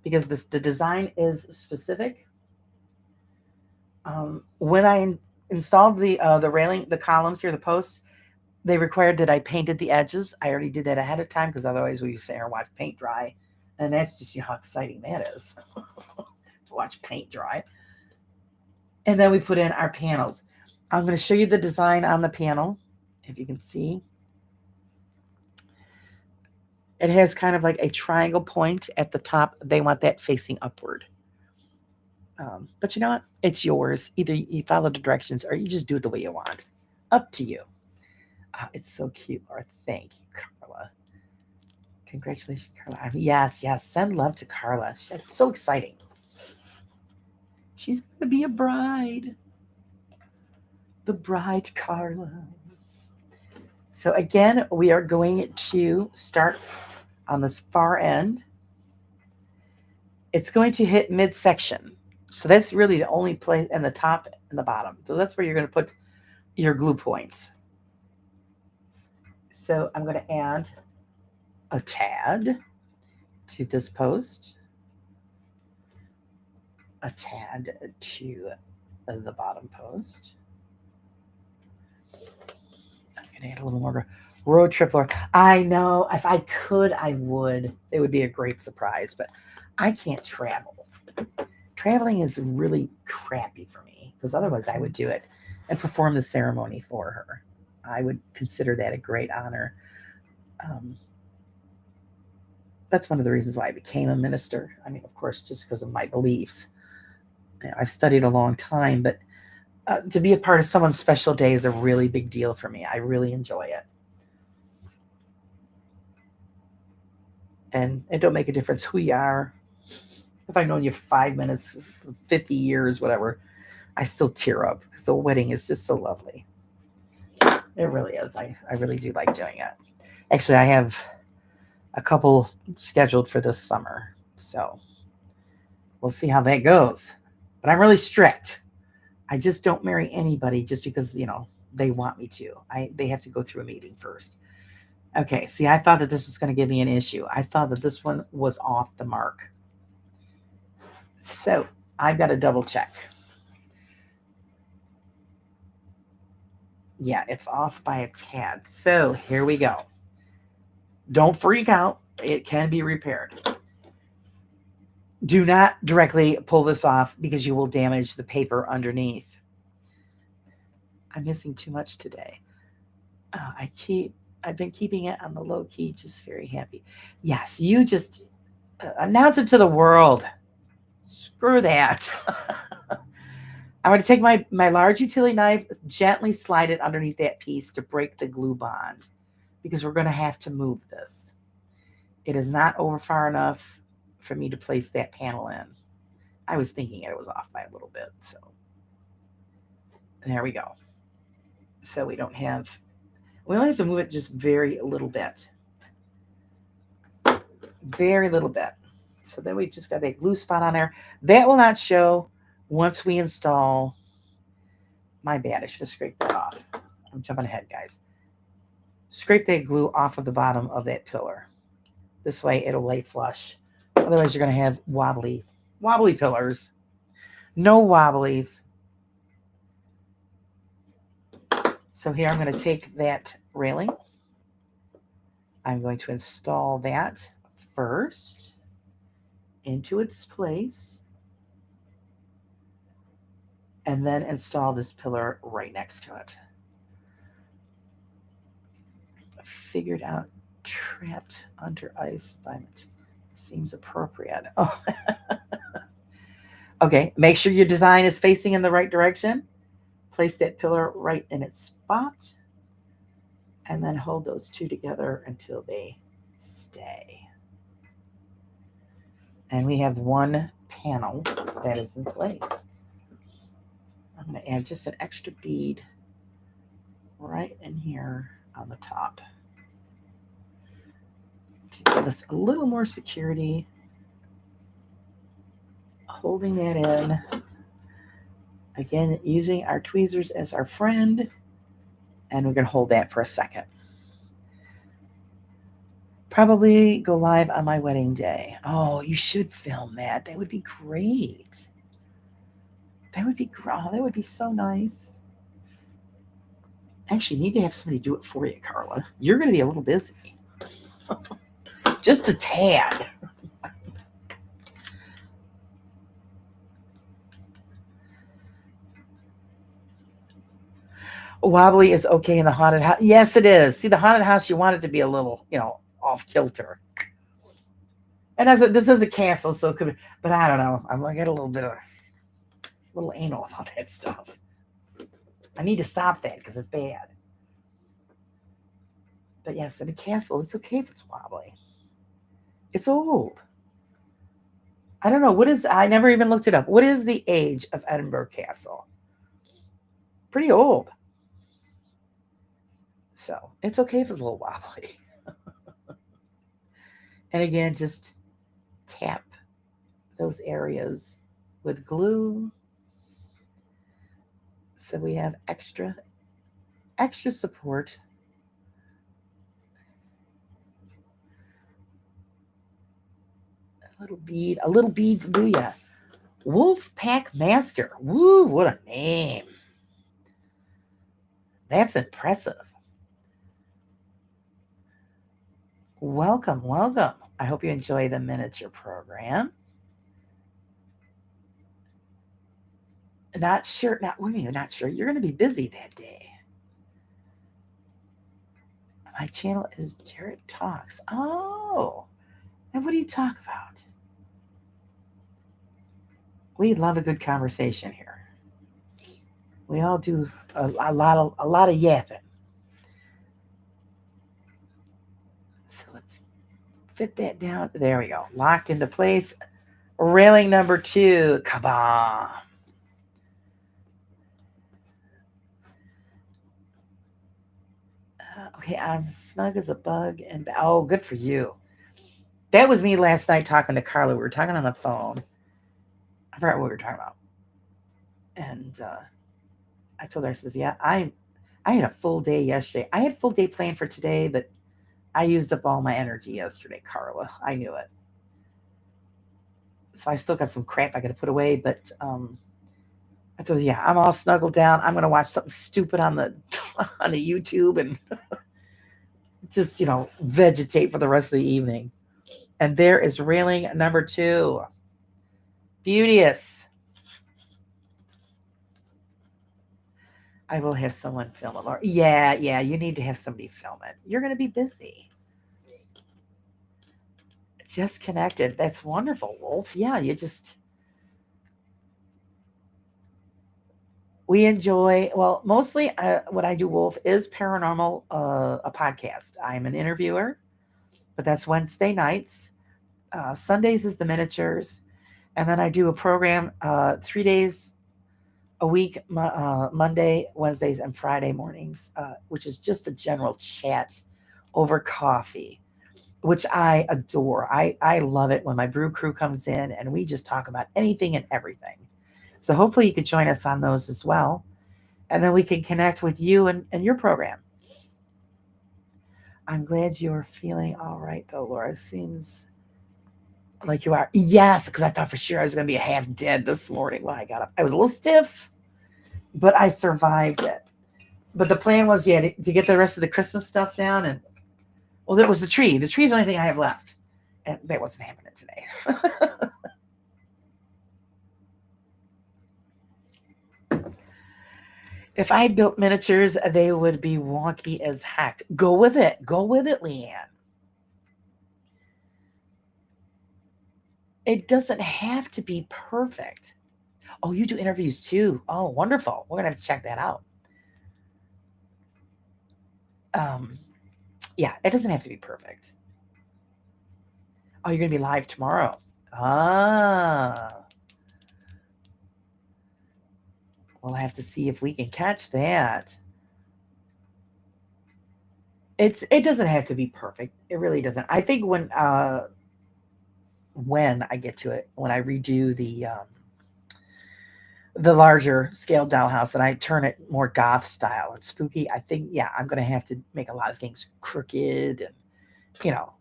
Speaker 1: because the design is specific. When I installed the railing, the columns here, the posts, they required that I painted the edges. I already did that ahead of time because otherwise we used to watch paint dry, and that's just how exciting that is to watch paint dry. And then we put in our panels. I'm going to show you the design on the panel, if you can see. It has kind of like a triangle point at the top. They want that facing upward. But you know what? It's yours. Either you follow the directions or you just do it the way you want. Up to you. Oh, it's so cute, Laura. Thank you, Carla. Congratulations, Carla. Yes. Send love to Carla. It's so exciting. She's going to be a bride. The bride, Carla. So again, we are going to start on this far end. It's going to hit midsection. So that's really the only place, in the top and the bottom. So that's where you're going to put your glue points. So I'm going to add a tad to this post, a tad to the bottom post. I'm going to add a little more road trip, Laura. I know, if I could, I would. It would be a great surprise, but I can't travel. Traveling is really crappy for me, because otherwise I would do it and perform the ceremony for her. I would consider that a great honor. That's one of the reasons why I became a minister. I mean, of course, just because of my beliefs. I've studied a long time, but to be a part of someone's special day is a really big deal for me. I really enjoy it. And it don't make a difference who you are. If I've known you 5 minutes, 50 years, whatever, I still tear up because the wedding is just so lovely. It really is. I really do like doing it. Actually, I have a couple scheduled for this summer, so we'll see how that goes. But I'm really strict. I just don't marry anybody just because, they want me to. They have to go through a meeting first. Okay, see, I thought that this was going to give me an issue. I thought that this one was off the mark. So I've got to double check. Yeah, it's off by a tad. So here we go. Don't freak out. It can be repaired. Do not directly pull this off because you will damage the paper underneath. I'm missing too much today. I've been keeping it on the low key, just very happy. Yes, you just announce it to the world. Screw that. I'm going to take my large utility knife, gently slide it underneath that piece to break the glue bond, because we're going to have to move this. It is not over far enough for me to place that panel in. I was thinking it was off by a little bit, so there we go. So we only have to move it just very little bit. Very little bit. So then we've just got that glue spot on there. That will not show once we install. My bad, I should have scraped that off. I'm jumping ahead, guys. Scrape that glue off of the bottom of that pillar. This way it'll lay flush. Otherwise you're going to have wobbly pillars. No wobblies. So here I'm going to take that railing. I'm going to install that first into its place, and then install this pillar right next to it. Figured out trapped under ice by it. Seems appropriate. Oh. Okay, make sure your design is facing in the right direction. Place that pillar right in its spot, and then hold those two together until they stay. And we have one panel that is in place. I'm going to add just an extra bead right in here on the top to give us a little more security. Holding that in. Again, using our tweezers as our friend. And we're going to hold that for a second. Probably go live on my wedding day. Oh, you should film that. That would be great. That would be that would be so nice. Actually, you need to have somebody do it for you, Carla. You're going to be a little busy. Just a tad. Wobbly is okay in the haunted house. Yes, it is. See, the haunted house, you want it to be a little, off kilter. And this is a castle, so it could be, but I don't know. I'm like, I get a little anal about that stuff. I need to stop that because it's bad. But yes, in a castle, it's okay if it's wobbly. It's old. I don't know. I never even looked it up. What is the age of Edinburgh Castle? Pretty old. So it's okay if it's a little wobbly. And again, just tap those areas with glue. So we have extra support. A little bead to do ya. Wolf Pack Master. Woo, what a name. That's impressive. Welcome. I hope you enjoy the miniature program. Not sure. Not sure. You're going to be busy that day. My channel is Jared Talks. Oh, and what do you talk about? We love a good conversation here. We all do a lot of yapping. So let's fit that down. There we go. Locked into place. Railing number 2. Kabam. Okay, I'm snug as a bug. And oh, good for you. That was me last night talking to Carla. We were talking on the phone. I forgot what we were talking about. And I told her, I says, yeah, I had a full day yesterday. I had a full day planned for today, but I used up all my energy yesterday, Carla. I knew it. So I still got some crap I got to put away, but I told her, yeah, I'm all snuggled down. I'm going to watch something stupid on the YouTube and just, vegetate for the rest of the evening. And there is railing number 2. Beauteous. I will have someone film it. Yeah, you need to have somebody film it. You're going to be busy. Just connected. That's wonderful, Wolf. Yeah, we enjoy, well, mostly what I do, Wolf, is paranormal, a podcast. I'm an interviewer, but that's Wednesday nights. Sundays is the miniatures. And then I do a program 3 days a week, Monday, Wednesdays, and Friday mornings, which is just a general chat over coffee, which I adore. I love it when my brew crew comes in and we just talk about anything and everything. So hopefully you could join us on those as well. And then we can connect with you and your program. I'm glad you're feeling all right, though, Laura. Seems like you are. Yes, because I thought for sure I was going to be half dead this morning when I got up. I was a little stiff, but I survived it. But the plan was, to get the rest of the Christmas stuff down. And, well, there was the tree. The tree is the only thing I have left. And that wasn't happening today. If I built miniatures, they would be wonky as heck. Go with it, Leanne. It doesn't have to be perfect. Oh, you do interviews too. Oh, wonderful. We're going to have to check that out. Yeah, it doesn't have to be perfect. Oh, you're going to be live tomorrow. Ah. We'll have to see if we can catch that. It doesn't have to be perfect. It really doesn't. I think when I get to it, when I redo the larger scale dollhouse and I turn it more goth style and spooky, I think yeah, I'm gonna have to make a lot of things crooked and you know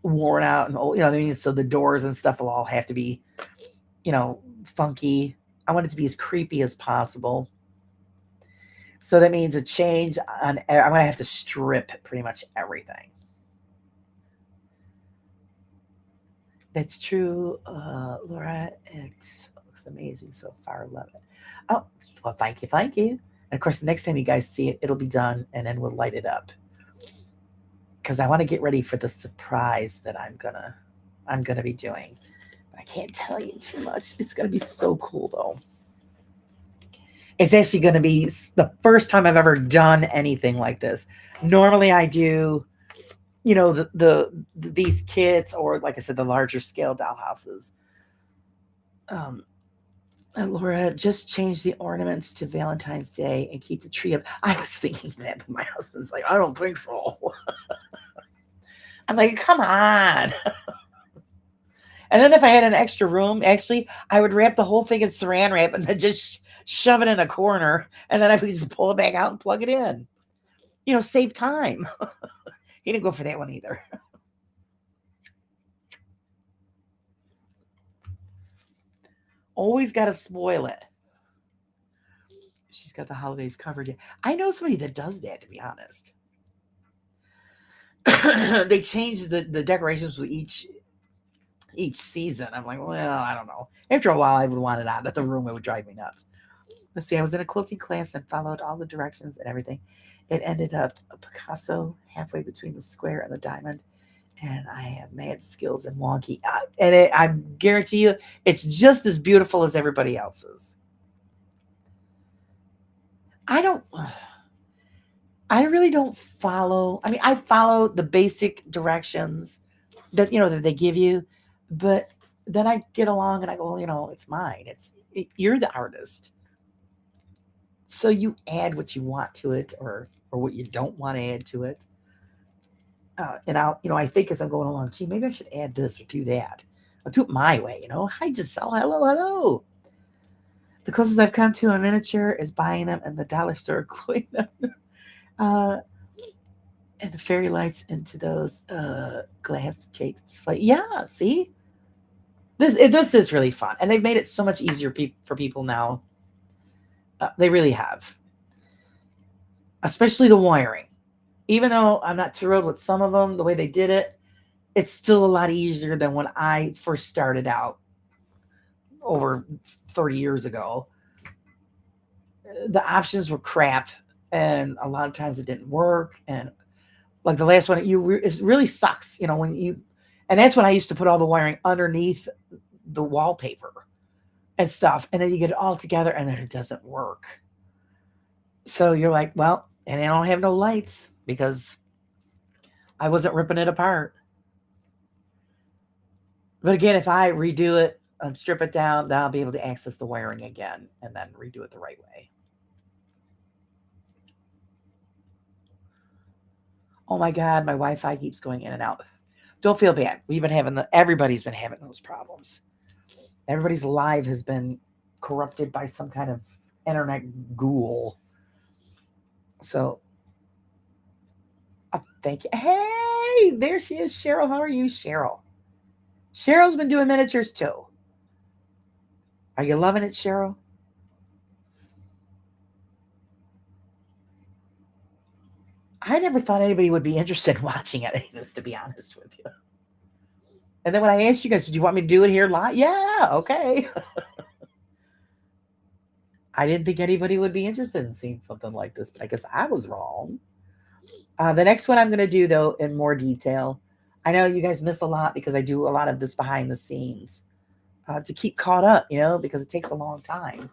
Speaker 1: worn out and old. You know what I mean? So the doors and stuff will all have to be funky. I want it to be as creepy as possible. So that means a change on. I'm gonna have to strip pretty much everything. That's true, Laura. It looks amazing so far. Love it. Oh, well, thank you, thank you. And of course, the next time you guys see it, it'll be done, and then we'll light it up because I want to get ready for the surprise that I'm gonna be doing. I can't tell you too much. It's gonna be so cool, though. It's actually gonna be the first time I've ever done anything like this. Normally, I do these kits or like I said, the larger scale dollhouses. Um, and Laura just change the ornaments to Valentine's Day and keep the tree up. I was thinking that, but my husband's like, I don't think so. I'm like, come on. And then if I had an extra room, actually, I would wrap the whole thing in saran wrap and then just shove it in a corner, and then I would just pull it back out and plug it in. Save time. He didn't go for that one either. Always got to spoil it. She's got the holidays covered. Yeah. I know somebody that does that, to be honest. They change the decorations with each season. I'm like, well, I don't know. After a while, I would want it out of the room. It would drive me nuts. Let's see. I was in a quilting class and followed all the directions and everything. It ended up a Picasso halfway between the square and the diamond. And I have mad skills in wonky. I guarantee you, it's just as beautiful as everybody else's. I don't. I really don't follow. I mean, I follow the basic directions that they give you, but then I get along and I go, it's mine. You're the artist, so you add what you want to it, or what you don't want to add to it. And I think as I'm going along, gee, maybe I should add this or do that. I'll do it my way. Hi, Giselle. Hello, hello. The closest I've come to a miniature is buying them in the dollar store, gluing them. And the fairy lights into those glass cakes. Yeah, see, this is really fun, and they've made it so much easier for people now. They really have, especially the wiring. Even though I'm not thrilled with some of them, the way they did it, it's still a lot easier than when I first started out over 30 years ago. The options were crap, and a lot of times it didn't work. And like the last one, it really sucks, and that's when I used to put all the wiring underneath the wallpaper and stuff, and then you get it all together, and then it doesn't work. So you're like, well, and I don't have no lights because I wasn't ripping it apart. But again, if I redo it and strip it down, then I'll be able to access the wiring again and then redo it the right way. Oh my God, my Wi-Fi keeps going in and out. Don't feel bad. Everybody's been having those problems. Everybody's live has been corrupted by some kind of internet ghoul. So, thank you. Hey, there she is, Cheryl. How are you, Cheryl? Cheryl's been doing miniatures too. Are you loving it, Cheryl? I never thought anybody would be interested in watching any of this, to be honest with you. And then when I asked you guys, do you want me to do it here live? Yeah, okay. I didn't think anybody would be interested in seeing something like this, but I guess I was wrong. The next one I'm going to do, though, in more detail. I know you guys miss a lot because I do a lot of this behind the scenes to keep caught up, because it takes a long time.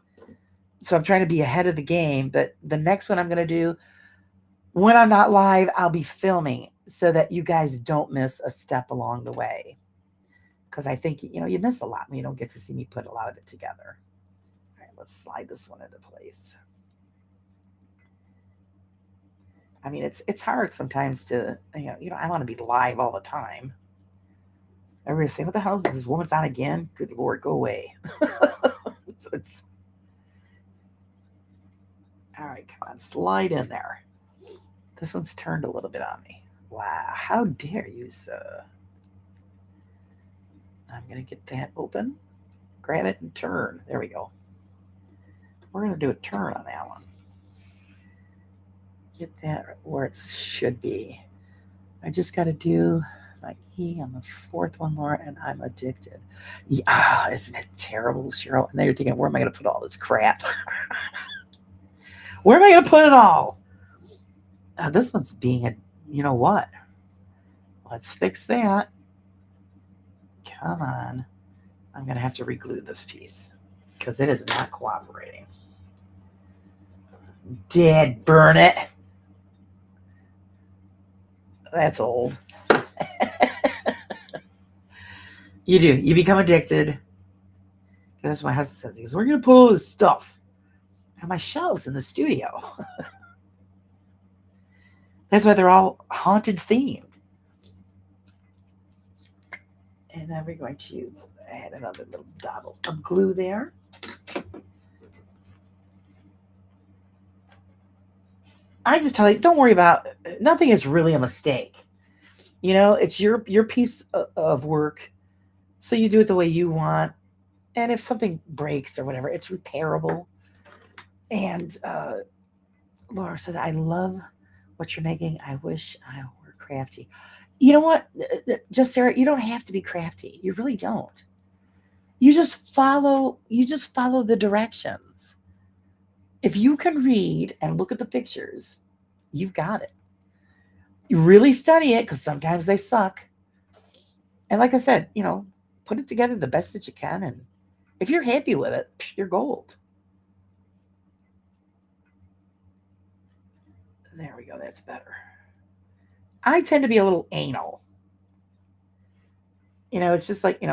Speaker 1: So I'm trying to be ahead of the game. But the next one I'm going to do, when I'm not live, I'll be filming so that you guys don't miss a step along the way. because I think, you miss a lot when you don't get to see me put a lot of it together. All right, let's slide this one into place. I mean, it's hard sometimes to, I want to be live all the time. Everybody say, what the hell is this woman's on again? Good Lord, go away. So it's, all right, come on, slide in there. This one's turned a little bit on me. Wow, how dare you, sir? I'm going to get that open, grab it, and turn. There we go. We're going to do a turn on that one. Get that where it should be. I just got to do my E on the fourth one, Laura, and I'm addicted. Yeah, isn't it terrible, Cheryl? And then you're thinking, where am I going to put all this crap? Where am I going to put it all? This one's being you know what? Let's fix that. Come on. I'm going to have to reglue this piece because it is not cooperating. Dead, burn it. That's old. You do. You become addicted. That's what my husband says. He goes, we're going to put all this stuff on my shelves in the studio. That's why they're all haunted themed. And then we're going to add another little dab of glue there. I just tell you, don't worry about it. Nothing is really a mistake. It's your piece of work. So you do it the way you want. And if something breaks or whatever, it's repairable. And Laura said, I love what you're making. I wish I were crafty. You know what? Just Sarah, you don't have to be crafty. You really don't. You just follow the directions. If you can read and look at the pictures, you've got it. You really study it because sometimes they suck. And like I said, put it together the best that you can. And if you're happy with it, you're gold. There we go. That's better. I tend to be a little anal. It's just like,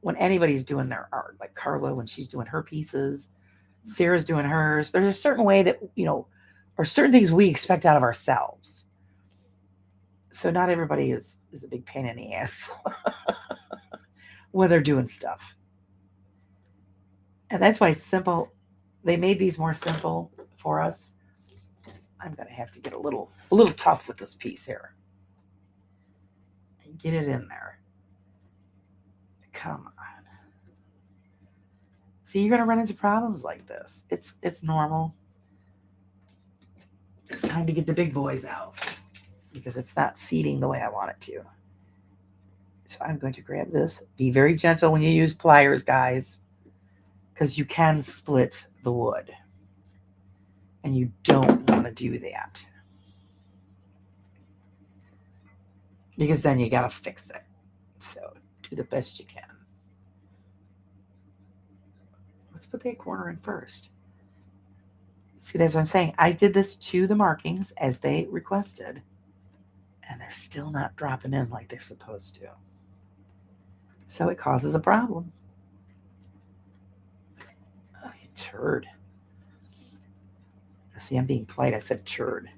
Speaker 1: when anybody's doing their art, like Carla, when she's doing her pieces, Sarah's doing hers, there's a certain way that, or certain things we expect out of ourselves. So not everybody is a big pain in the ass when they're doing stuff. And that's why it's simple. They made these more simple for us. I'm going to have to get a little tough with this piece here. And get it in there. Come on. See, you're going to run into problems like this. It's normal. It's time to get the big boys out because it's not seating the way I want it to. So I'm going to grab this. Be very gentle when you use pliers, guys, because you can split the wood. And you don't want to do that. Because then you got to fix it. So do the best you can. Let's put that corner in first. See, that's what I'm saying. I did this to the markings as they requested. And they're still not dropping in like they're supposed to. So it causes a problem. Oh, you turd. See, I'm being polite. I said turd.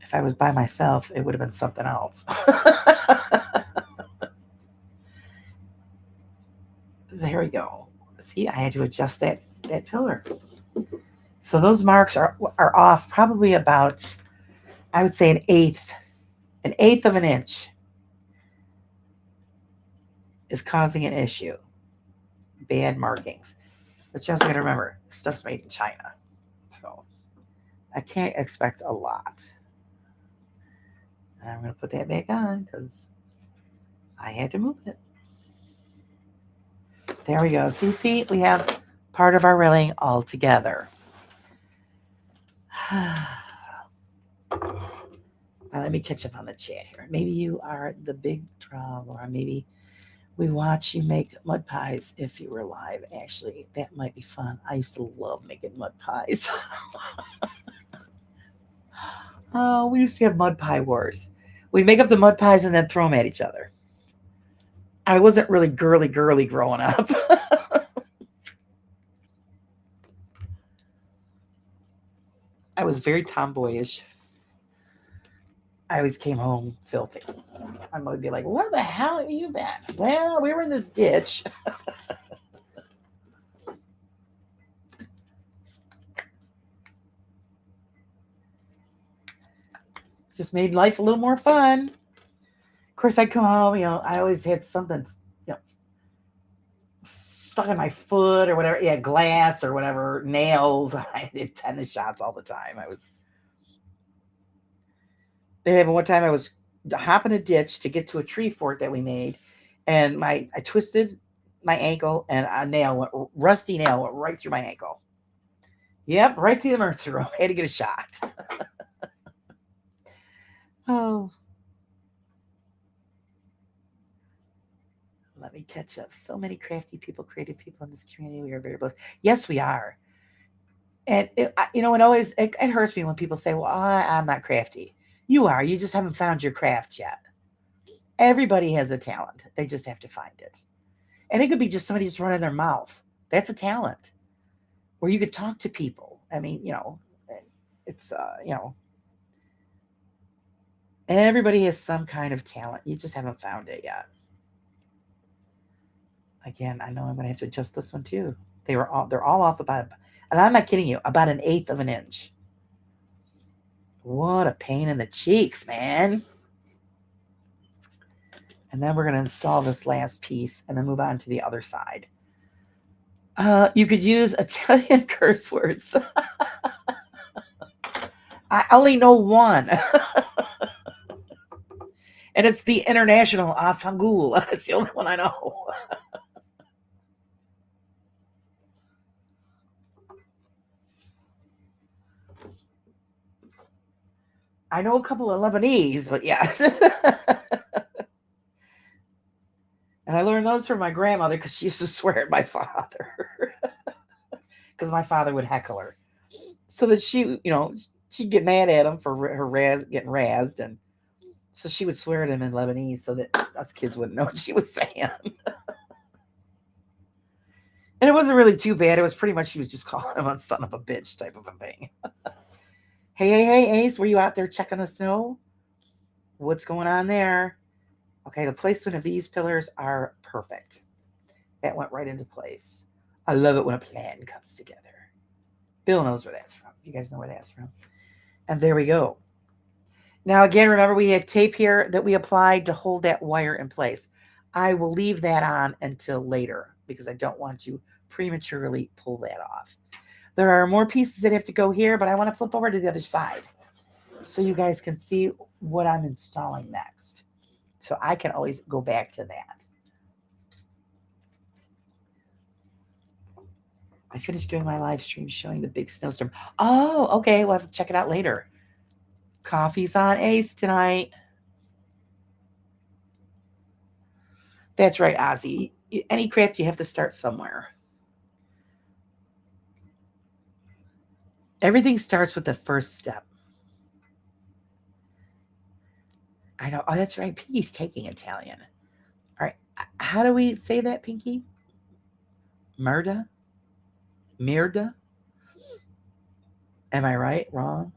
Speaker 1: If I was by myself, it would have been something else. There we go. See, I had to adjust that pillar. So those marks are off probably about, I would say, an eighth of an inch is causing an issue. Bad markings. But you also got to remember, stuff's made in China. So I can't expect a lot. And I'm going to put that back on because I had to move it. There we go. So you see, we have part of our railing all together. Let me catch up on the chat here. Maybe you are the big draw, Laura. Maybe we watch you make mud pies if you were live. Actually, that might be fun. I used to love making mud pies. We used to have mud pie wars. We'd make up the mud pies and then throw them at each other. I wasn't really girly growing up. I was very tomboyish. I always came home filthy. My mother would be like, "Where the hell have you been?" Well, we were in this ditch. Just made life a little more fun. Of course, I'd come home, I always had something, stuck in my foot or whatever. Yeah, glass or whatever, nails. I did tennis shots all the time. One time I was hopping a ditch to get to a tree fort that we made, and I twisted my ankle, and rusty nail went right through my ankle. Yep, right through the emergency room. I had to get a shot. Oh, let me catch up. So many crafty people, creative people in this community. We are very blessed. Yes, we are. And it hurts me when people say, "Well, I'm not crafty." You are. You just haven't found your craft yet. Everybody has a talent. They just have to find it. And it could be just somebody just running their mouth. That's a talent. Where you could talk to people. I mean, it's everybody has some kind of talent. You just haven't found it yet. Again, I know I'm going to have to adjust this one too. They're all off about, and I'm not kidding you, about 1/8 of an inch. What a pain in the cheeks, man. And then we're going to install this last piece and then move on to the other side. You could use Italian curse words. I only know one. And it's the international afangul. It's the only one I know. I know a couple of Lebanese, but yeah. And I learned those from my grandmother because she used to swear at my father. Because my father would heckle her. So that she'd get mad at him for her getting razzed. And so she would swear at him in Lebanese so that us kids wouldn't know what she was saying. And it wasn't really too bad. It was pretty much she was just calling him a son of a bitch type of a thing. Hey, Ace, were you out there checking the snow? What's going on there? Okay, the placement of these pillars are perfect. That went right into place. I love it when a plan comes together. Bill knows where that's from. You guys know where that's from. And there we go. Now, again, remember we had tape here that we applied to hold that wire in place. I will leave that on until later because I don't want to prematurely pull that off. There are more pieces that have to go here, but I want to flip over to the other side so you guys can see what I'm installing next. So I can always go back to that. I finished doing my live stream showing the big snowstorm. Oh, okay. We'll have to check it out later. Coffee's on Ace tonight. That's right, Ozzy. Any craft, you have to start somewhere. Everything starts with the first step. I know. Oh, that's right. Pinky's taking Italian. All right. How do we say that, Pinky? Murda? Mirda? Am I right? Wrong?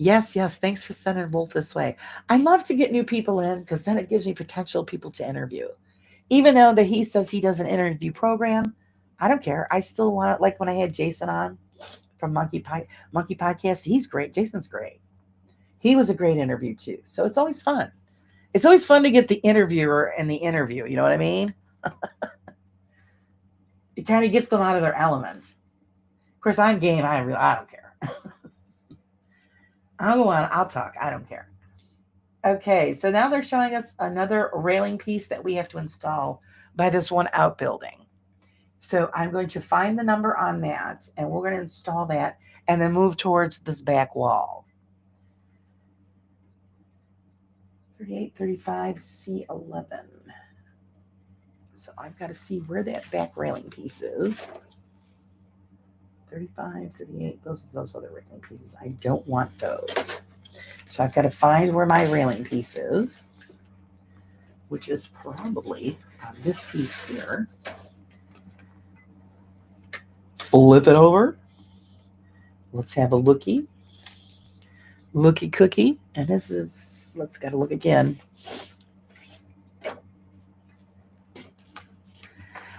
Speaker 1: Yes. Thanks for sending Wolf this way. I love to get new people in because then it gives me potential people to interview. Even though that he says he does an interview program, I don't care. I still want it. Like when I had Jason on from Monkey Podcast, he's great. Jason's great. He was a great interview too. So it's always fun. It's always fun to get the interviewer in the interview. You know what I mean? It kind of gets them out of their element. Of course, I'm game. I don't care. I'll go on. I'll talk. I don't care. Okay, so now they're showing us another railing piece that we have to install by this one outbuilding. So I'm going to find the number on that, and we're going to install that and then move towards this back wall. 3835 C11. So I've got to see where that back railing piece is. 35, 38. Those other railing pieces. I don't want those. So I've got to find where my railing piece is, which is probably on this piece here. Flip it over. Let's have a looky. Looky cookie. And this is, let's gotta look again.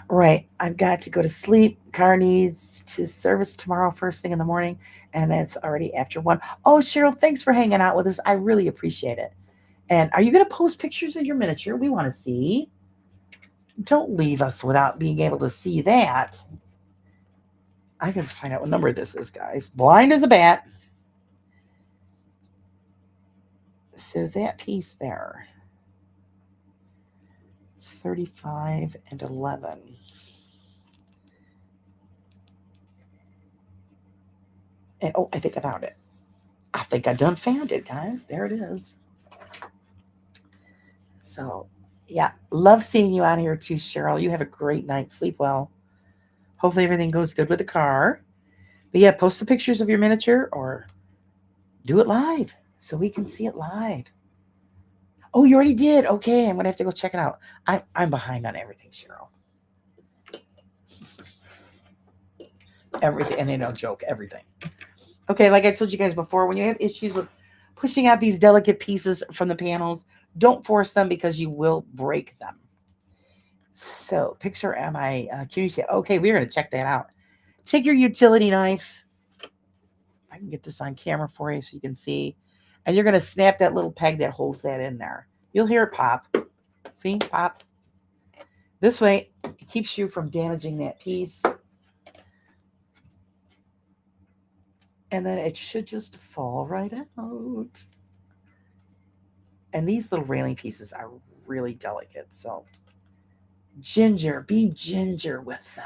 Speaker 1: Right. I've got to go to sleep. Car needs to service tomorrow first thing in the morning. And it's already after 1. Oh, Cheryl, thanks for hanging out with us. I really appreciate it. And are you going to post pictures of your miniature? We want to see. Don't leave us without being able to see that. I got to find out what number this is, guys. Blind as a bat. So that piece there, 35 and 11. And oh, I think I found it. I think I done found it, guys. There it is. So, yeah, love seeing you out here too, Cheryl. You have a great night. Sleep well. Hopefully everything goes good with the car. But yeah, post the pictures of your miniature or do it live so we can see it live. Oh, you already did? Okay, I'm going to have to go check it out. I'm behind on everything, Cheryl. Everything. And no joke, everything. Okay, like I told you guys before, when you have issues with pushing out these delicate pieces from the panels, don't force them because you will break them. So, picture am I community? Okay, we're going to check that out. Take your utility knife. I can get this on camera for you so you can see. And you're going to snap that little peg that holds that in there. You'll hear it pop. See? Pop. This way, it keeps you from damaging that piece. And then it should just fall right out. And these little railing pieces are really delicate. So, be ginger with them.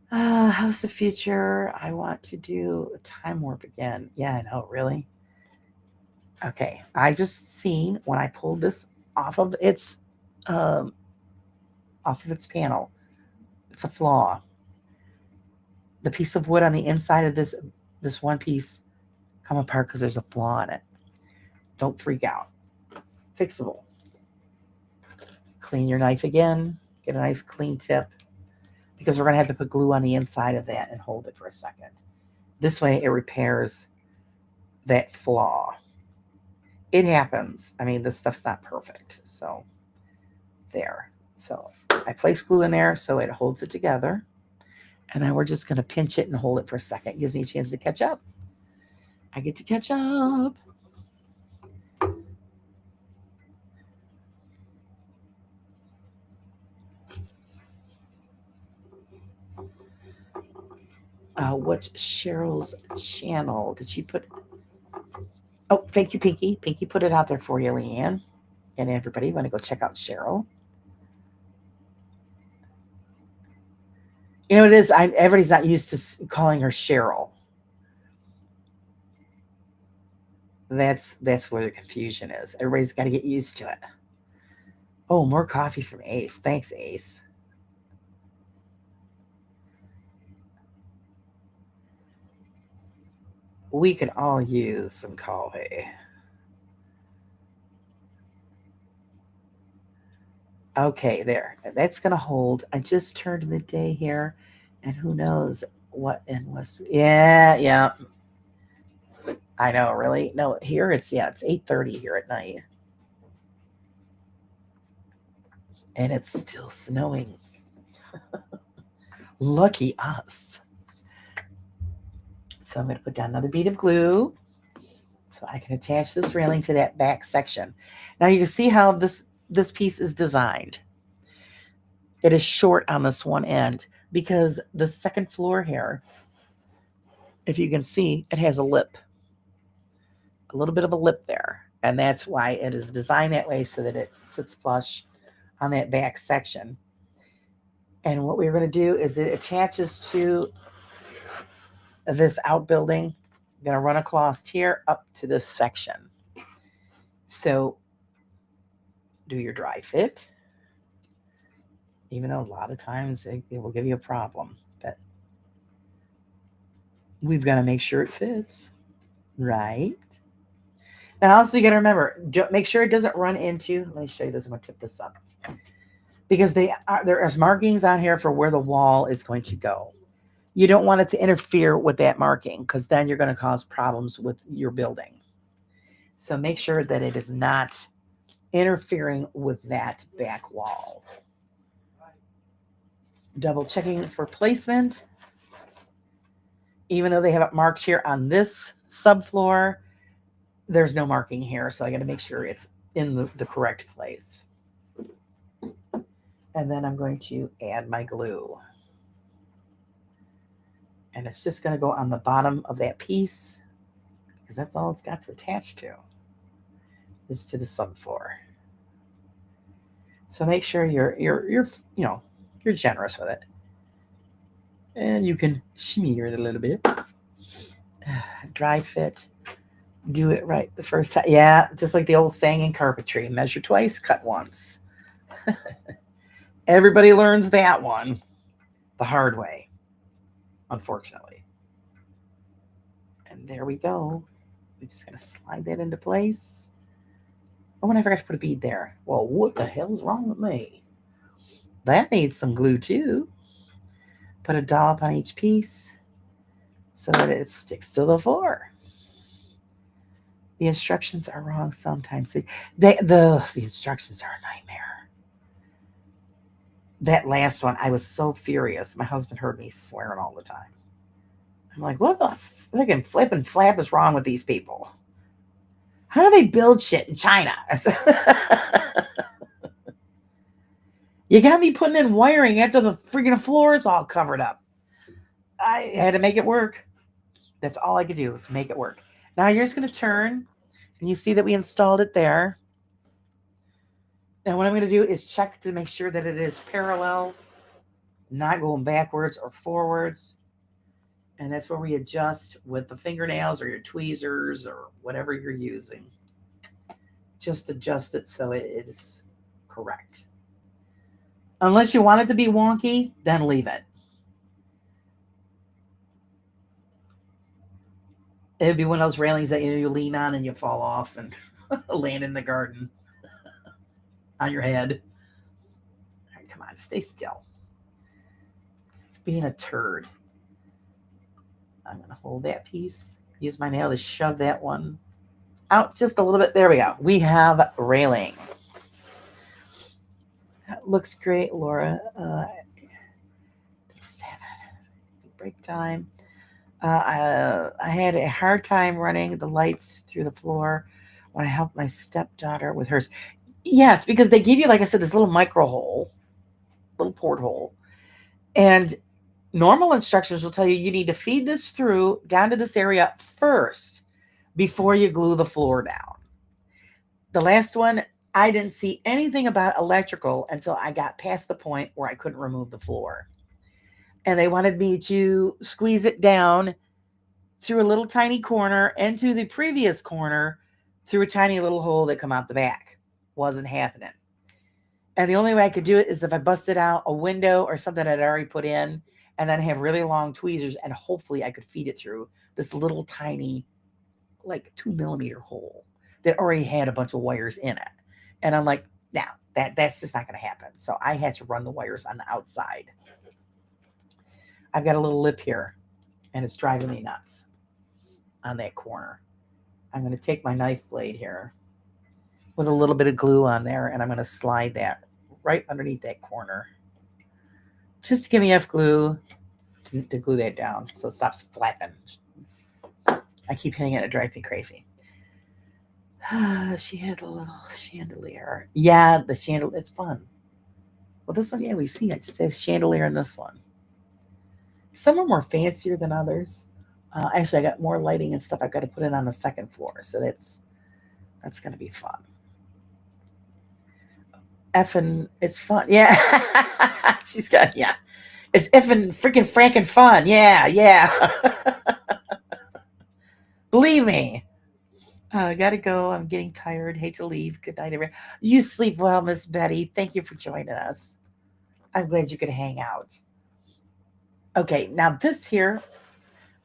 Speaker 1: How's the future? I want to do a time warp again. Yeah, I know, really. Okay, I just seen when I pulled this off of its panel. It's a flaw. The piece of wood on the inside of this one piece come apart because there's a flaw in it. Don't freak out. Fixable. Clean your knife again. Get a nice clean tip because we're going to have to put glue on the inside of that and hold it for a second. This way it repairs that flaw. It happens. I mean, this stuff's not perfect. So there. So I place glue in there so it holds it together. And then we're just going to pinch it and hold it for a second. It gives me a chance to catch up. I get to catch up. What's Cheryl's channel? Did she put... Oh, thank you, Pinky. Pinky put it out there for you, Leanne. And everybody, want to go check out Cheryl. You know what it is? Everybody's not used to calling her Cheryl. That's where the confusion is. Everybody's got to get used to it. Oh, more coffee from Ace. Thanks, Ace. We could all use some coffee. Okay, there. That's going to hold. I just turned midday here, and who knows what in West... Yeah. I know, really? No, here it's 8:30 here at night. And it's still snowing. Lucky us. So I'm going to put down another bead of glue so I can attach this railing to that back section. Now you can see how this piece is designed. It is short on this one end because the second floor here, if you can see, it has a lip. A little bit of a lip there. And that's why it is designed that way so that it sits flush on that back section. And what we're going to do is it attaches to this outbuilding. I'm going to run across here up to this section. So do your dry fit. even though a lot of times it will give you a problem. But we've got to make sure it fits, right? Now, also, you got to remember, make sure it doesn't run into. Let me show you this. I'm going to tip this up because there's markings on here for where the wall is going to go. You don't want it to interfere with that marking because then you're going to cause problems with your building. So make sure that it is not interfering with that back wall. Double checking for placement. Even though they have it marked here on this subfloor, there's no marking here. So I got to make sure it's in the correct place. And then I'm going to add my glue. And it's just going to go on the bottom of that piece because that's all it's got to attach to is to the subfloor. So make sure you're generous with it. And you can smear it a little bit. Dry fit. Do it right the first time. Yeah, just like the old saying in carpentry, measure twice, cut once. Everybody learns that one the hard way, unfortunately. And there we go. We're just going to slide that into place. Oh, and I forgot to put a bead there. Well, what the hell's wrong with me? That needs some glue too. Put a dollop on each piece so that it sticks to the floor. The instructions are wrong sometimes. The instructions are a nightmare. That last one, I was so furious. My husband heard me swearing all the time. I'm like, what the flipping flip and flap is wrong with these people? How do they build shit in China? You got me putting in wiring after the freaking floor is all covered up. I had to make it work. That's all I could do was make it work. Now you're just going to turn, and you see that we installed it there. Now what I'm going to do is check to make sure that it is parallel, not going backwards or forwards. And that's where we adjust with the fingernails or your tweezers or whatever you're using. Just adjust it so it is correct. Unless you want it to be wonky, then leave it. It'd be one of those railings that you lean on and you fall off and land in the garden on your head. All right, come on, stay still. It's being a turd. I'm going to hold that piece, use my nail to shove that one out just a little bit. There we go. We have railing. That looks great, Laura. Just have it. Break time. I had a hard time running the lights through the floor when I helped my stepdaughter with hers. Yes, because they give you, like I said, this little micro hole, little porthole. And normal instructions will tell you need to feed this through down to this area first before you glue the floor down. The last one, I didn't see anything about electrical until I got past the point where I couldn't remove the floor. And they wanted me to squeeze it down through a little tiny corner into the previous corner through a tiny little hole that come out the back. Wasn't happening. And the only way I could do it is if I busted out a window or something I'd already put in and then have really long tweezers and hopefully I could feed it through this little tiny, like 2 millimeter hole that already had a bunch of wires in it. And I'm like, no, that's just not going to happen. So I had to run the wires on the outside. I've got a little lip here and it's driving me nuts on that corner. I'm going to take my knife blade here with a little bit of glue on there and I'm going to slide that right underneath that corner. Just to give me enough glue to glue that down so it stops flapping. I keep hitting it, it drives me crazy. She had a little chandelier. Yeah, the chandelier, it's fun. Well, this one, yeah, we see it. Just has chandelier in this one. Some are more fancier than others. Actually, I got more lighting and stuff. I've got to put it on the second floor, so that's going to be fun. Effing, it's fun. Yeah. She's got, yeah. It's effing freaking franken fun. Yeah. Believe me. Gotta go. I'm getting tired. Hate to leave. Good night, everyone. You sleep well, Miss Betty. Thank you for joining us. I'm glad you could hang out. Okay, now this here,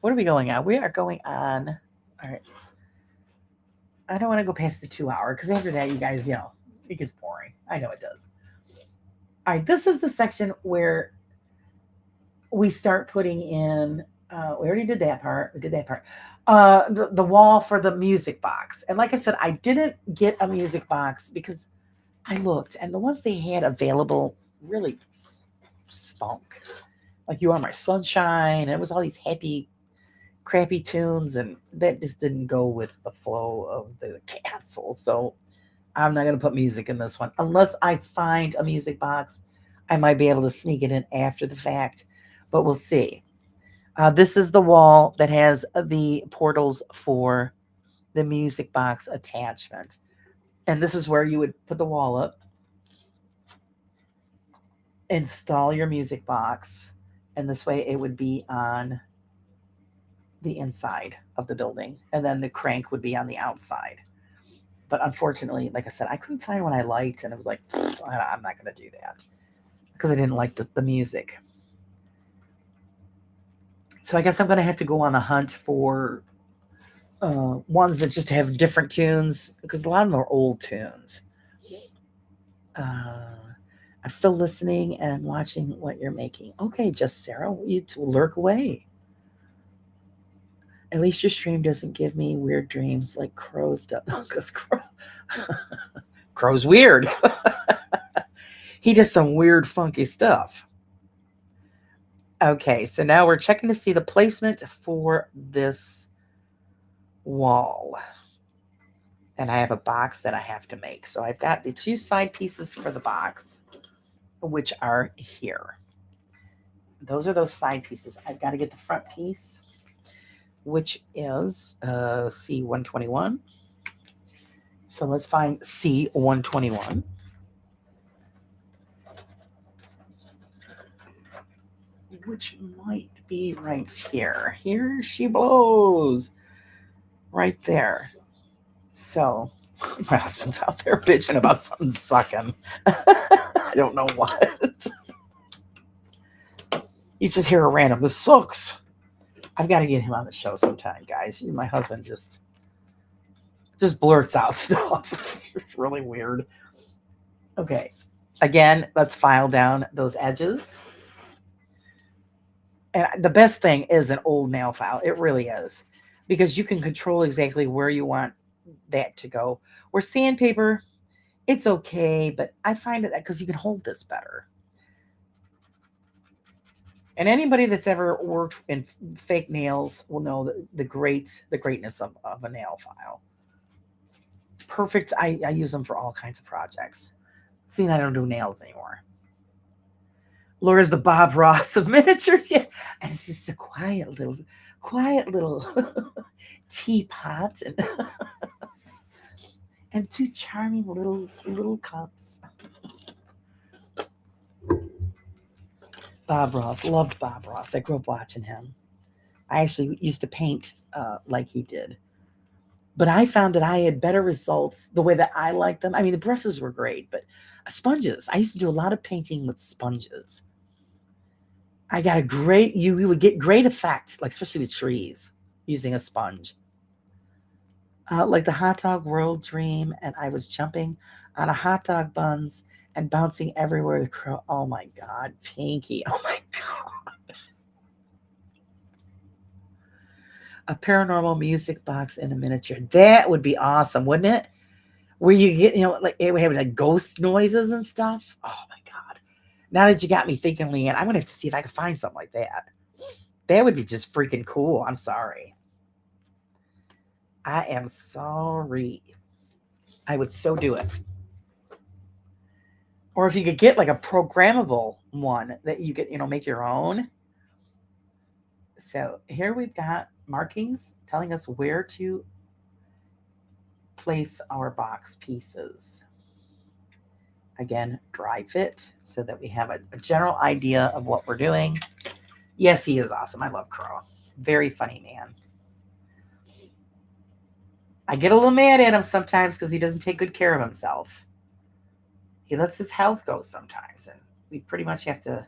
Speaker 1: what are we going on? We are going on. All right. I don't want to go past the 2 hour because after that, you guys, it gets boring. I know it does. All right, this is the section where we start putting in. We already did that part. We did that part. The wall for the music box. And like I said, I didn't get a music box because I looked, and the ones they had available really stunk. Like "You Are My Sunshine," and it was all these happy, crappy tunes, and that just didn't go with the flow of the castle. So I'm not gonna put music in this one unless I find a music box. I might be able to sneak it in after the fact, but we'll see. This is the wall that has the portals for the music box attachment. And this is where you would put the wall up, install your music box, and this way it would be on the inside of the building, and then the crank would be on the outside. But unfortunately, like I said, I couldn't find one I liked, and it was like, I'm not going to do that because I didn't like the music. So I guess I'm going to have to go on a hunt for ones that just have different tunes because a lot of them are old tunes. I'm still listening and watching what you're making. Okay, just Sarah, you lurk away. At least your stream doesn't give me weird dreams like Crow's does. Because Crow's weird. He does some weird, funky stuff. Okay, so now we're checking to see the placement for this wall. And I have a box that I have to make. So I've got the 2 side pieces for the box, which are here. Those are those side pieces. I've got to get the front piece, which is C121. So let's find C121. Which might be right here. Here she blows. Right there. So my husband's out there bitching about something sucking. I don't know what. You just hear a random, "This sucks." I've got to get him on the show sometime, guys. My husband just blurts out stuff. It's really weird. Okay. Again, let's file down those edges. And the best thing is an old nail file. It really is. Because you can control exactly where you want that to go. Where sandpaper, it's okay, but I find it because you can hold this better. And anybody that's ever worked in fake nails will know the greatness of a nail file. Perfect. I use them for all kinds of projects. Seeing I don't do nails anymore. Laura's the Bob Ross of miniatures. Yeah. And it's just a quiet little teapot and 2 charming little cups. Bob Ross. Loved Bob Ross. I grew up watching him. I actually used to paint like he did. But I found that I had better results the way that I liked them. I mean, the brushes were great, but sponges. I used to do a lot of painting with sponges. I got you would get great effect, like especially with trees, using a sponge. Like the hot dog world dream, and I was jumping on a hot dog buns and bouncing everywhere. The crow. Oh my God, Pinky. Oh my God. A paranormal music box in a miniature. That would be awesome, wouldn't it? Where you get, like it would have like ghost noises and stuff. Oh my God. Now that you got me thinking, Leanne, I'm going to have to see if I can find something like that. That would be just freaking cool. I'm sorry. I am sorry. I would so do it. Or if you could get like a programmable one that you could, make your own. So here we've got markings telling us where to place our box pieces. Again, dry fit so that we have a general idea of what we're doing. Yes, he is awesome. I love Crow. Very funny man. I get a little mad at him sometimes because he doesn't take good care of himself. He lets his health go sometimes. And we pretty much have to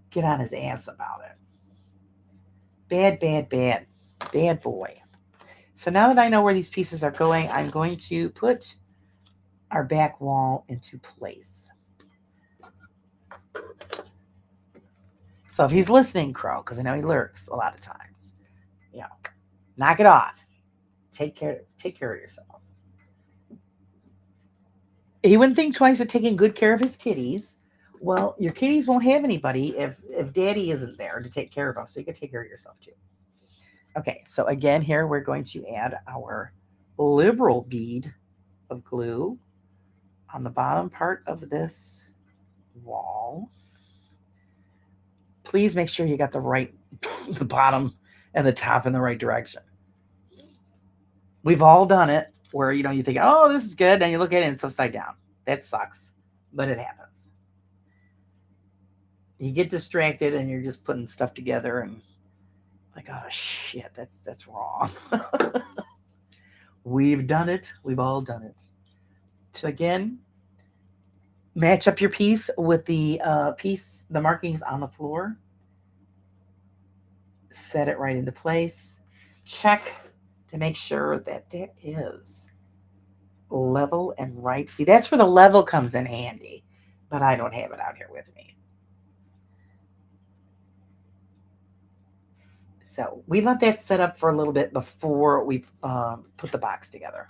Speaker 1: get on his ass about it. Bad, bad, bad. Bad boy. So now that I know where these pieces are going, I'm going to put our back wall into place. So if he's listening, Crow, because I know he lurks a lot of times, knock it off. Take care of yourself. He wouldn't think twice of taking good care of his kitties. Well, your kitties won't have anybody if daddy isn't there to take care of them. So you can take care of yourself too. Okay, so again, here we're going to add our liberal bead of glue on the bottom part of this wall. Please make sure you got the bottom and the top in the right direction. We've all done it where, you think, oh, this is good. And you look at it and it's upside down. That sucks, but it happens. You get distracted and you're just putting stuff together and like, oh shit, that's wrong. We've done it. We've all done it. So again, match up your piece with the markings on the floor. Set it right into place. Check to make sure that is level and right. See, that's where the level comes in handy, but I don't have it out here with me. So we let that set up for a little bit before we put the box together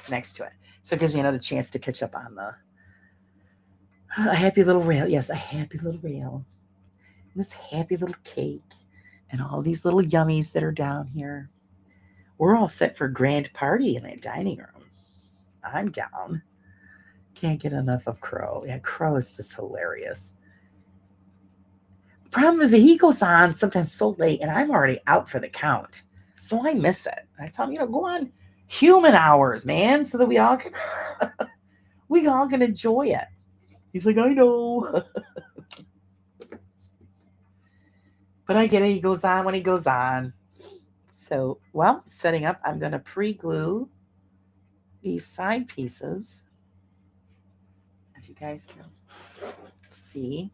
Speaker 1: next to it. So it gives me another chance to catch up on a happy little rail. Yes, a happy little rail. And this happy little cake and all these little yummies that are down here. We're all set for a grand party in that dining room. I'm down. Can't get enough of Crow. Yeah, Crow is just hilarious. The problem is that he goes on sometimes so late, and I'm already out for the count. So I miss it. I tell him, go on human hours, man, so that we all can enjoy it. He's like, I know. But I get it. He goes on when he goes on. So while setting up, I'm going to pre-glue these side pieces. If you guys can see.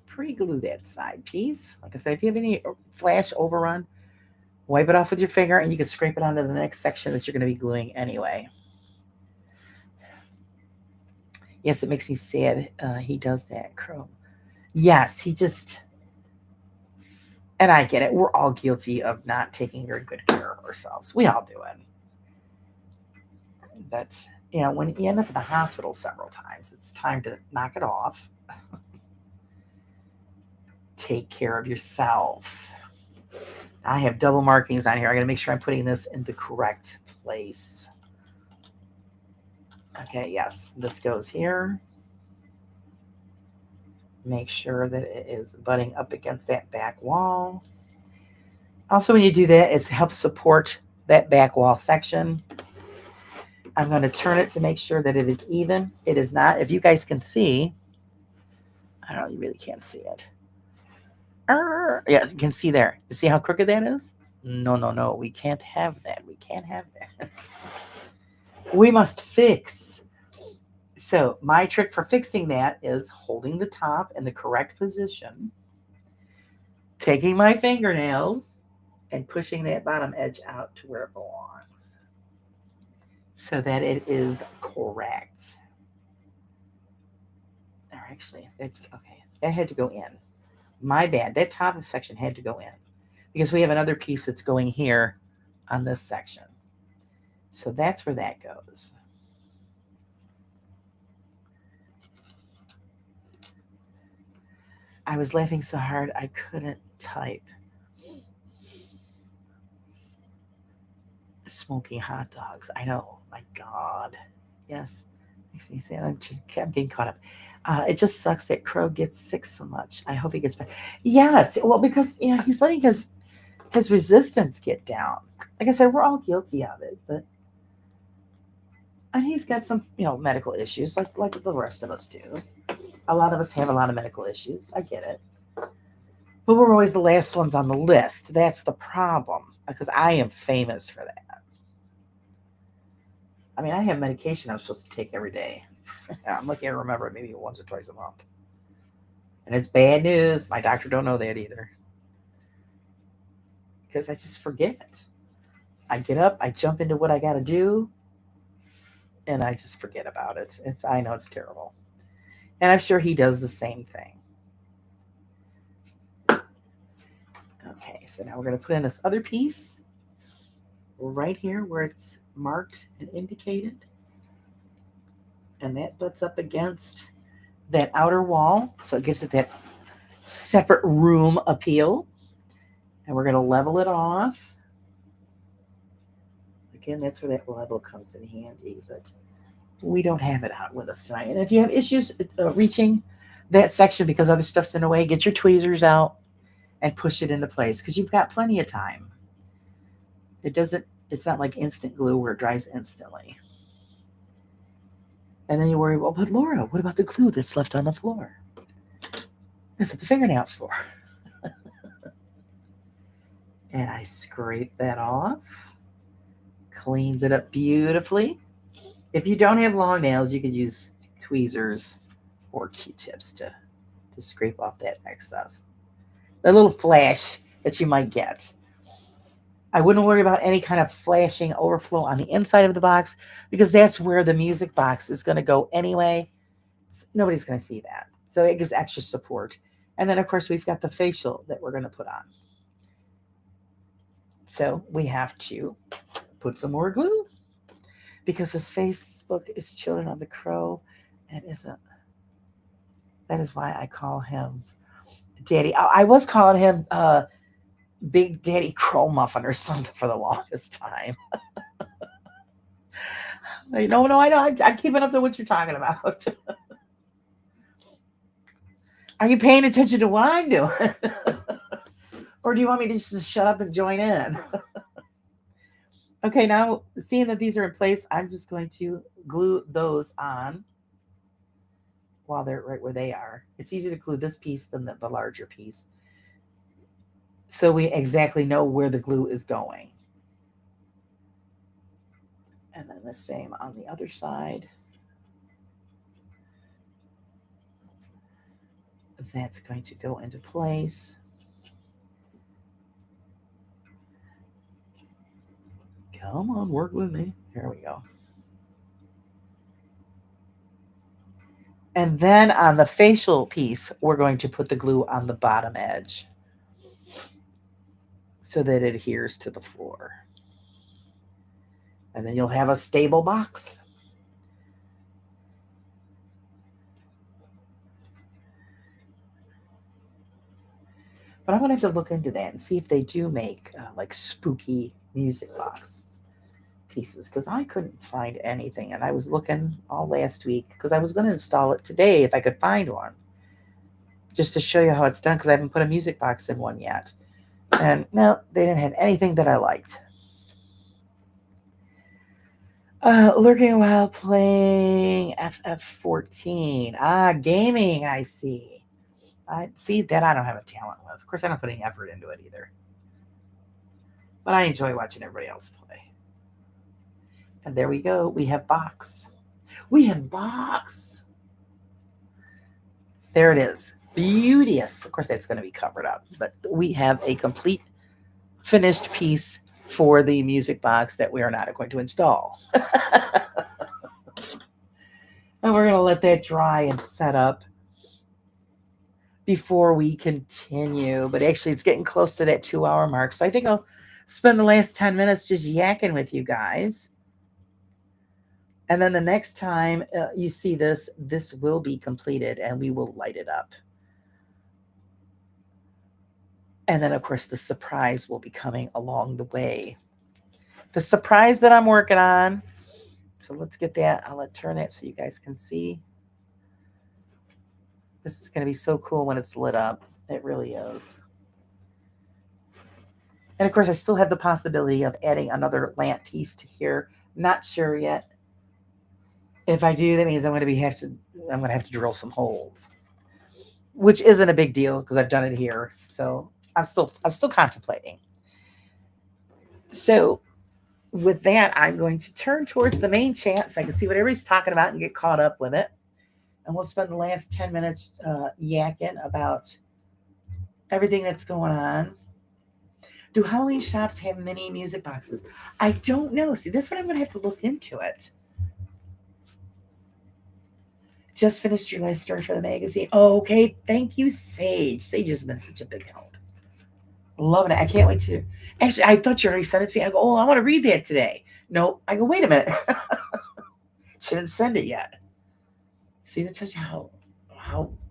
Speaker 1: Pre-glue that side piece. Like I said, if you have any flash overrun, wipe it off with your finger and you can scrape it onto the next section that you're going to be gluing anyway. Yes, it makes me sad. He does that, Crow. Yes, and I get it. We're all guilty of not taking very good care of ourselves. We all do it. But, when you end up in the hospital several times, it's time to knock it off. Take care of yourself. I have double markings on here. I got to make sure I'm putting this in the correct place. Okay, yes, this goes here. Make sure that it is butting up against that back wall. Also, when you do that, it helps support that back wall section. I'm going to turn it to make sure that it is even. It is not. If you guys can see, I don't know, you really can't see it. Yeah, you can see there. You see how crooked that is? No. We can't have that. We can't have that. We must fix. So my trick for fixing that is holding the top in the correct position, taking my fingernails and pushing that bottom edge out to where it belongs so that it is correct. Or actually, that's okay. That had to go in. My bad. That top section had to go in because we have another piece that's going here on this section. So that's where that goes. I was laughing so hard I couldn't type. Smoking hot dogs. I know. My God. Yes. Makes me sad. I'm getting caught up. It just sucks that Crow gets sick so much. I hope he gets better. Yes. Well, because he's letting his resistance get down. Like I said, we're all guilty of it, but and he's got some medical issues like the rest of us do. A lot of us have a lot of medical issues. I get it. But we're always the last ones on the list. That's the problem because I am famous for that. I mean, I have medication I'm supposed to take every day. I'm lucky I remember it maybe once or twice a month. And it's bad news. My doctor don't know that either. Because I just forget. I get up, I jump into what I got to do, and I just forget about it. I know it's terrible. And I'm sure he does the same thing. Okay, so now we're going to put in this other piece right here where it's marked and indicated. And that butts up against that outer wall. So it gives it that separate room appeal. And we're going to level it off. Again, that's where that level comes in handy. But we don't have it out with us tonight. And if you have issues reaching that section because other stuff's in the way, get your tweezers out and push it into place because you've got plenty of time. It's not like instant glue where it dries instantly. And then you worry, well, but Laura, what about the glue that's left on the floor? That's what the fingernail's for. And I scrape that off. Cleans it up beautifully. If you don't have long nails, you could use tweezers or Q-tips to scrape off that excess. The little flash that you might get. I wouldn't worry about any kind of flashing overflow on the inside of the box because that's where the music box is going to go anyway. Nobody's going to see that. So it gives extra support. And then, of course, we've got the facial that we're going to put on. So we have to put some more glue because his Facebook is Children of the Crow. And that is why I call him Daddy. I was calling him Big Daddy Crow Muffin or something for the longest time. No, I know. I'm keeping up to what you're talking about. Are you paying attention to what I'm doing? Or do you want me to just shut up and join in? Okay, now seeing that these are in place, I'm just going to glue those on while they're right where they are. It's easier to glue this piece than the larger piece. So we exactly know where the glue is going. And then the same on the other side. That's going to go into place. Come on, work with me. There we go. And then on the facial piece, we're going to put the glue on the bottom edge so that it adheres to the floor. And then you'll have a stable box. But I'm going to have to look into that and see if they do make like spooky music box pieces because I couldn't find anything. And I was looking all last week because I was going to install it today if I could find one. Just to show you how it's done because I haven't put a music box in one yet. And no, they didn't have anything that I liked. Lurking while playing FF14. Gaming, I see. I see that I don't have a talent with. Of course, I don't put any effort into it either. But I enjoy watching everybody else play. And there we go. We have box. We have box. There it is. Beauteous. Of course, that's going to be covered up. But we have a complete finished piece for the music box that we are not going to install. And we're going to let that dry and set up before we continue. But actually, it's getting close to that 2-hour mark. So I think I'll spend the last 10 minutes just yakking with you guys. And then the next time you see this will be completed and we will light it up. And then, of course, the surprise will be coming along the way. The surprise that I'm working on. So let's get that. I'll turn that so you guys can see. This is going to be so cool when it's lit up. It really is. And, of course, I still have the possibility of adding another lamp piece to here. Not sure yet. If I do, that means I'm going to have to drill some holes, which isn't a big deal because I've done it here. So I'm still contemplating. So with that, I'm going to turn towards the main chat so I can see what everybody's talking about and get caught up with it. And we'll spend the last 10 minutes yakking about everything that's going on. Do Halloween shops have mini music boxes? I don't know. See, that's what I'm going to have to look into it. Just finished your last story for the magazine. Oh, okay. Thank you, Sage. Sage has been such a big help. Loving it. I can't wait to. Actually, I thought you already sent it to me. I go, oh, I want to read that today. No, I go, wait a minute. She didn't send it yet. See, that tells you how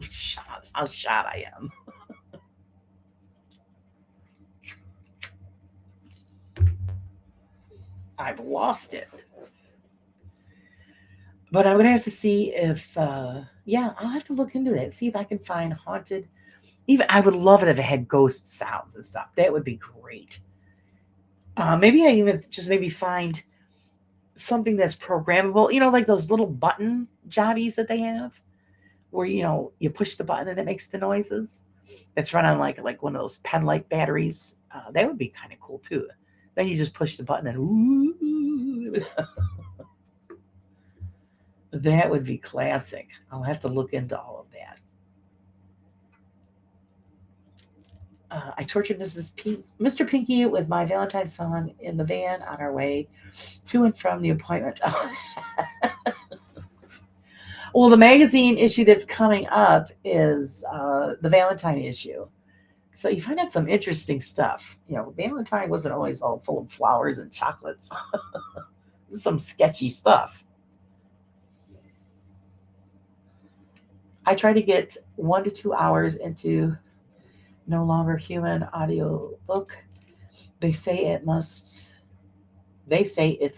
Speaker 1: shot I am. I've lost it. But I'm gonna have to see if I'll have to look into that. See if I can find haunted. Even I would love it if it had ghost sounds and stuff. That would be great. Maybe I even just maybe find something that's programmable. You know, like those little button jobbies that they have, where you push the button and it makes the noises. It's run on like one of those pen-like batteries. That would be kind of cool too. Then you just push the button and ooh. That would be classic. I'll have to look into all of that. I tortured Mr. Pinky with my Valentine's song in the van on our way to and from the appointment. Well, the magazine issue that's coming up is the Valentine issue. So you find out some interesting stuff. Valentine wasn't always all full of flowers and chocolates. Some sketchy stuff. I try to get 1 to 2 hours into No Longer Human audio book. They say it's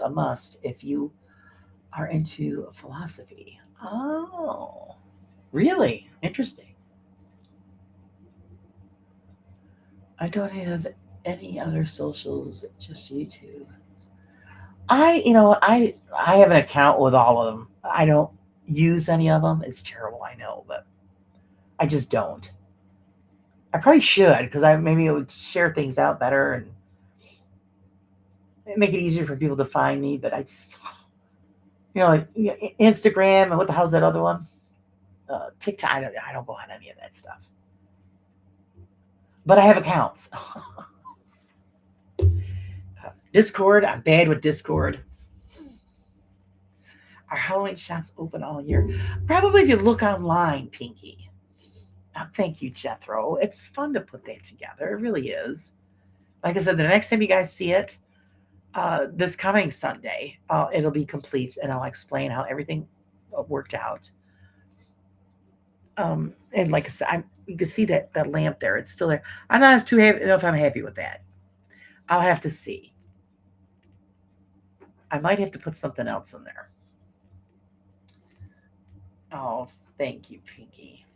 Speaker 1: a must if you are into philosophy. Oh, really? Interesting. I don't have any other socials, just YouTube. I have an account with all of them. I don't use any of them. It's terrible, I know, but I just don't. I probably should because maybe it would share things out better and make it easier for people to find me. But I just, like Instagram and what the hell's that other one? TikTok. I don't go on any of that stuff. But I have accounts. Discord. I'm bad with Discord. Are Halloween shops open all year? Probably if you look online, Pinky. Thank you, Jethro. It's fun to put that together. It really is. Like I said, the next time you guys see it, this coming Sunday, it'll be complete, and I'll explain how everything worked out. And like I said, you can see that lamp there. It's still there. I'm not too happy. Know if I'm happy with that. I'll have to see. I might have to put something else in there. Oh, thank you, Pinky.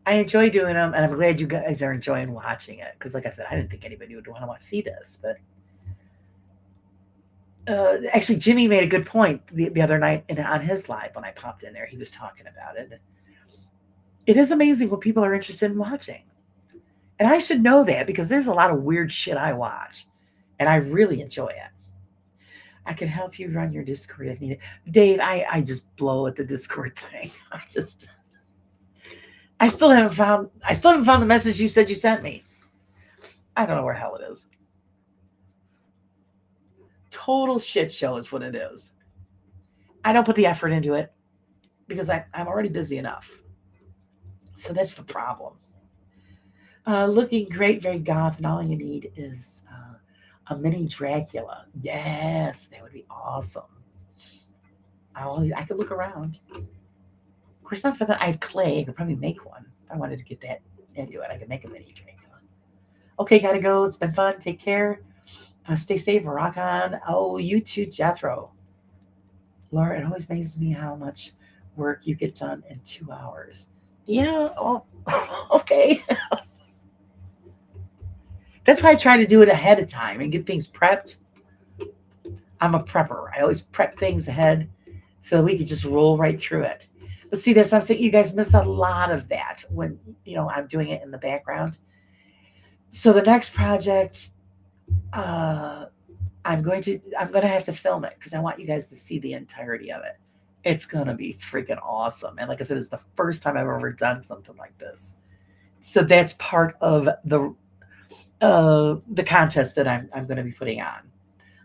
Speaker 1: I enjoy doing them, and I'm glad you guys are enjoying watching it. Because, like I said, I didn't think anybody would want to see this. But actually, Jimmy made a good point the other night on his live when I popped in there. He was talking about it. It is amazing what people are interested in watching. And I should know that because there's a lot of weird shit I watch. And I really enjoy it. I can help you run your Discord if needed. Dave, I just blow at the Discord thing. I still haven't found the message you said you sent me. I don't know where the hell it is. Total shit show is what it is. I don't put the effort into it because I'm already busy enough. So that's the problem. Looking great, very goth, and all you need is a mini Dracula. Yes, that would be awesome. I could look around. Of course, not for that. I have clay. I could probably make one. If I wanted to get that into it, I could make a mini Dracula. Okay, gotta go. It's been fun. Take care. Stay safe. Rock on. Oh, you too, Jethro. Laura, it always amazes me how much work you get done in 2 hours. Yeah. Oh, okay. That's why I try to do it ahead of time and get things prepped. I'm a prepper. I always prep things ahead so that we could just roll right through it. But see, that's what I'm saying. You guys miss a lot of that when, I'm doing it in the background. So the next project, I'm going to have to film it because I want you guys to see the entirety of it. It's gonna be freaking awesome. And like I said, it's the first time I've ever done something like this. So that's part of the contest that I'm going to be putting on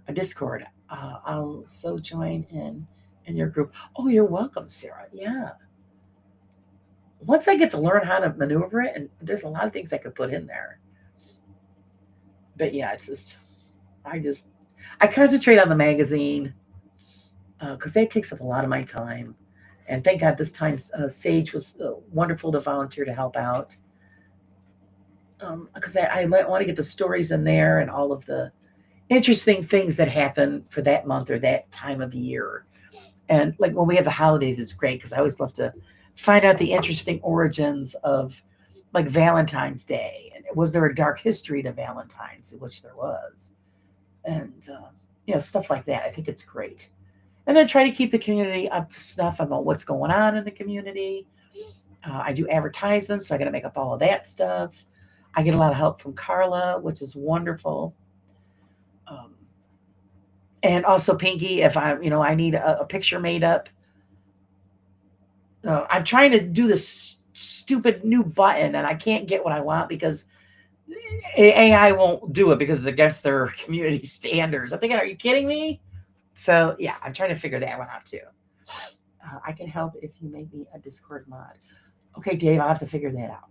Speaker 1: a Discord. I'll so join in your group. Oh, you're welcome, Sarah. Yeah. Once I get to learn how to maneuver it, and there's a lot of things I could put in there. But yeah, it's just I concentrate on the magazine because that takes up a lot of my time. And thank God this time Sage was wonderful to volunteer to help out. Because I want to get the stories in there and all of the interesting things that happen for that month or that time of year. And like when we have the holidays, it's great because I always love to find out the interesting origins of like Valentine's Day. And was there a dark history to Valentine's, which there was, and stuff like that. I think it's great. And then try to keep the community up to snuff about what's going on in the community. I do advertisements, so I got to make up all of that stuff. I get a lot of help from Carla, which is wonderful. And also Pinky, if I need a picture made up. I'm trying to do this stupid new button, and I can't get what I want because AI won't do it because it's against their community standards. I'm thinking, are you kidding me? So yeah, I'm trying to figure that one out too. I can help if you make me a Discord mod. Okay, Dave, I'll have to figure that out.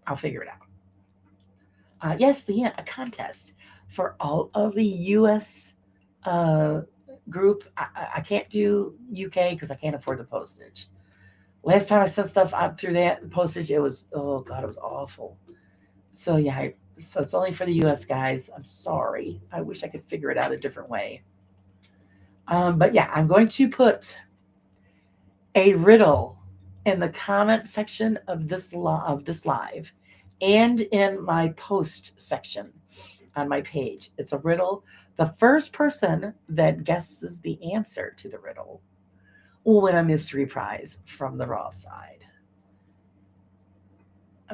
Speaker 1: I'll figure it out. Yes, a contest for all of the U.S. Group. I can't do UK because I can't afford the postage. Last time I sent stuff out through that postage, it was, oh God, it was awful. So yeah, so it's only for the US guys. I'm sorry. I wish I could figure it out a different way. But yeah, I'm going to put a riddle in the comment section of this live and in my post section on my page. It's a riddle. The first person that guesses the answer to the riddle will win a mystery prize from the Raw side.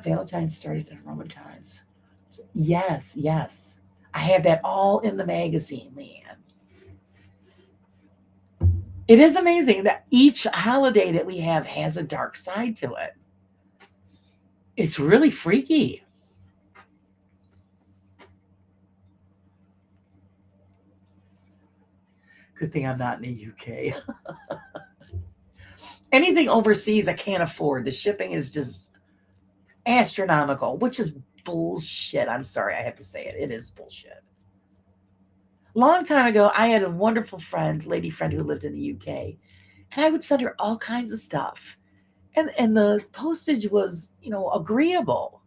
Speaker 1: Valentine's started in Roman times. So, yes. I have that all in the magazine, Leanne. It is amazing that each holiday that we have has a dark side to it. It's really freaky. Good thing I'm not in the UK. Anything overseas I can't afford. The shipping is just astronomical, which is bullshit. I'm sorry, I have to say it. It is bullshit. Long time ago, I had a wonderful lady friend who lived in the UK, and I would send her all kinds of stuff. And the postage was, agreeable.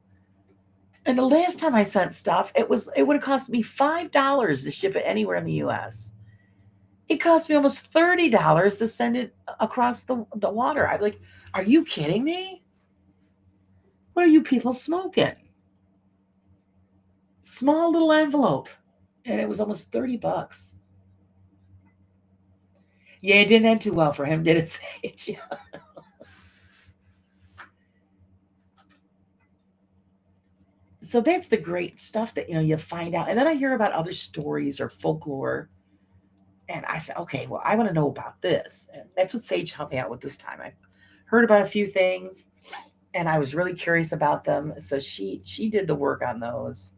Speaker 1: And the last time I sent stuff, it would have cost me $5 to ship it anywhere in the US. It cost me almost $30 to send it across the water. I'm like, are you kidding me? What are you people smoking? Small little envelope. And it was almost $30. Yeah, it didn't end too well for him, did it, Sage? So that's the great stuff that you find out. And then I hear about other stories or folklore. And I said, okay, well, I want to know about this. And that's what Sage helped me out with this time. I heard about a few things and I was really curious about them. So she did the work on those.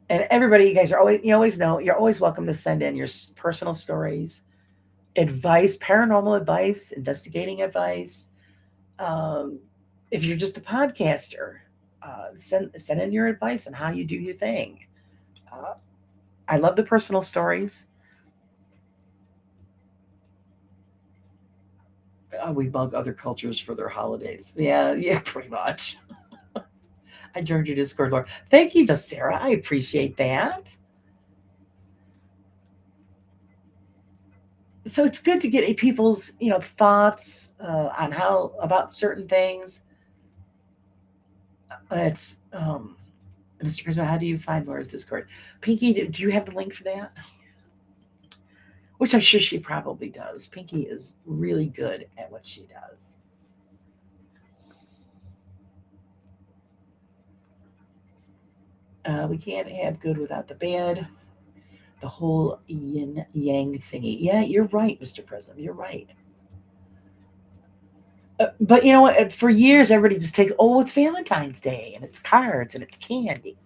Speaker 1: And everybody, you guys are always know, you're always welcome to send in your personal stories, advice, paranormal advice, investigating advice. If you're just a podcaster, send in your advice on how you do your thing. I love the personal stories. We bug other cultures for their holidays. Yeah, pretty much. I joined your Discord, Laura. Thank you, Sarah. I appreciate that. So it's good to get people's, thoughts on how about certain things. It's Mr. Prisma, how do you find Laura's Discord? Pinky, do you have the link for that? Which I'm sure she probably does. Pinky is really good at what she does. We can't have good without the bad. The whole yin yang thingy. Yeah, you're right, Mr. President. You're right. But you know what? For years, everybody just takes, oh, it's Valentine's Day and it's cards and it's candy.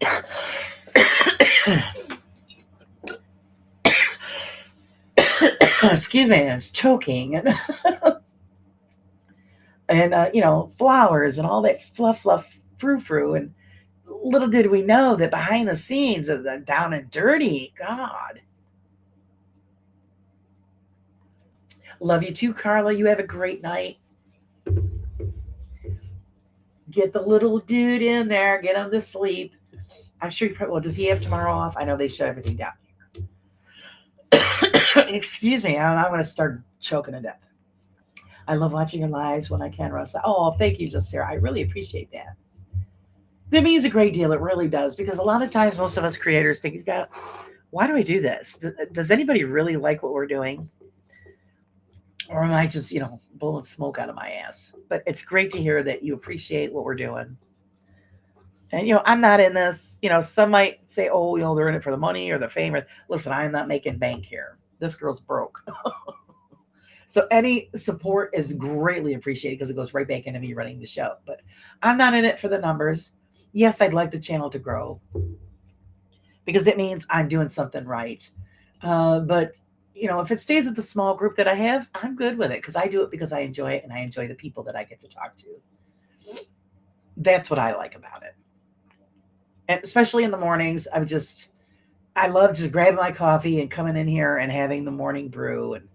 Speaker 1: Excuse me, and it's choking and flowers and all that fluff, frou. And little did we know that behind the scenes of the down and dirty, God. Love you too, Carla. You have a great night. Get the little dude in there. Get him to sleep. I'm sure well, does he have tomorrow off? I know they shut everything down. Excuse me. I'm going to start choking to death. I love watching your lives when I can, Russ. Oh, thank you, just Sarah. I really appreciate that. That means a great deal. It really does. Because a lot of times, most of us creators think, why do I do this? Does anybody really like what we're doing? Or am I just, blowing smoke out of my ass? But it's great to hear that you appreciate what we're doing. And, I'm not in this. Some might say, oh, they're in it for the money or the fame. Listen, I'm not making bank here. This girl's broke. So any support is greatly appreciated because it goes right back into me running the show. But I'm not in it for the numbers. Yes, I'd like the channel to grow because it means I'm doing something right. But if it stays at the small group that I have, I'm good with it because I do it because I enjoy it and I enjoy the people that I get to talk to. That's what I like about it. And especially in the mornings, I love just grabbing my coffee and coming in here and having the morning brew. And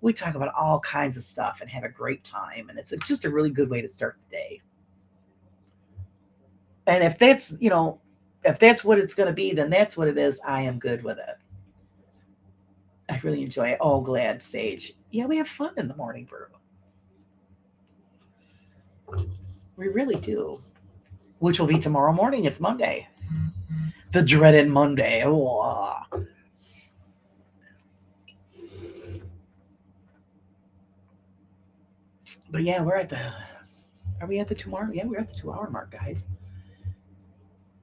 Speaker 1: we talk about all kinds of stuff and have a great time. And it's just a really good way to start the day. And if that's what it's going to be, then that's what it is. I am good with it. I really enjoy it. Oh, glad, Sage. Yeah, we have fun in the morning brew. We really do. Which will be tomorrow morning. It's Monday. The dreaded Monday. Oh. But yeah, are we at the 2 hour? Yeah, we're at the 2 hour mark, guys.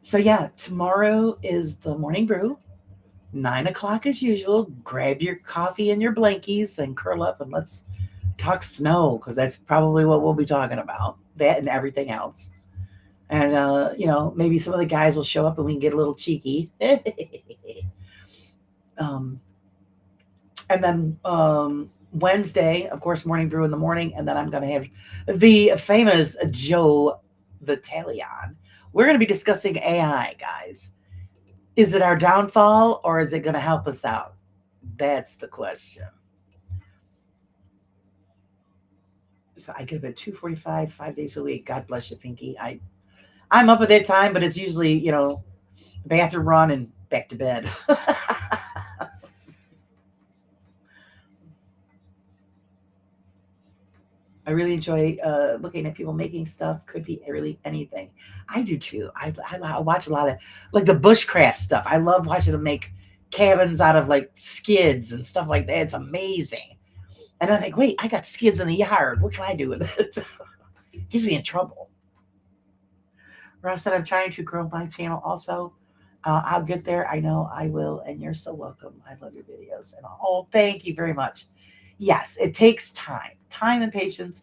Speaker 1: So yeah, tomorrow is the morning brew. 9 o'clock as usual. Grab your coffee and your blankies and curl up and let's talk snow because that's probably what we'll be talking about. That and everything else. And maybe some of the guys will show up and we can get a little cheeky. And then Wednesday, of course, morning brew in the morning, and then I'm going to have the famous Joe Vitalion. We're going to be discussing AI, guys. Is it our downfall or is it going to help us out? That's the question. So I get up at 2:45, 5 days a week. God bless you, Pinky. I'm up at that time, but it's usually, bathroom run and back to bed. I really enjoy looking at people making stuff. Could be really anything. I do too. I watch a lot of like the bushcraft stuff. I love watching them make cabins out of like skids and stuff like that. It's amazing. And I think, wait, I got skids in the yard. What can I do with it? Gets me in trouble. Ross said, I'm trying to grow my channel also. I'll get there. I know I will. And you're so welcome. I love your videos. And oh, thank you very much. Yes, it takes time and patience.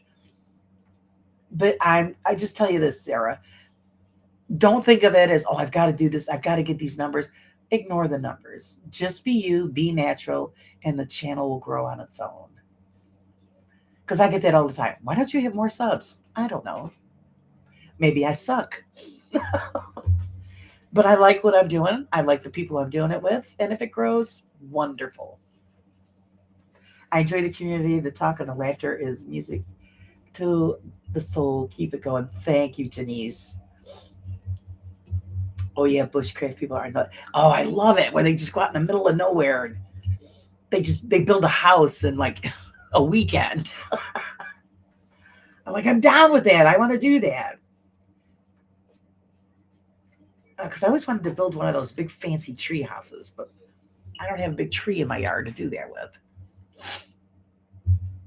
Speaker 1: But I just tell you this, Sarah. Don't think of it as, oh, I've got to do this. I've got to get these numbers. Ignore the numbers. Just be you, be natural, and the channel will grow on its own. Because I get that all the time. Why don't you have more subs? I don't know. Maybe I suck. But I like what I'm doing. I like the people I'm doing it with. And if it grows, wonderful. I enjoy the community. The talk and the laughter is music to the soul. Keep it going. Thank you, Denise. Oh yeah, bushcraft people are. Oh, I love it when they just go out in the middle of nowhere and they build a house in like a weekend. I'm like, I'm down with that. I want to do that. Because I always wanted to build one of those big fancy tree houses, but I don't have a big tree in my yard to do that with.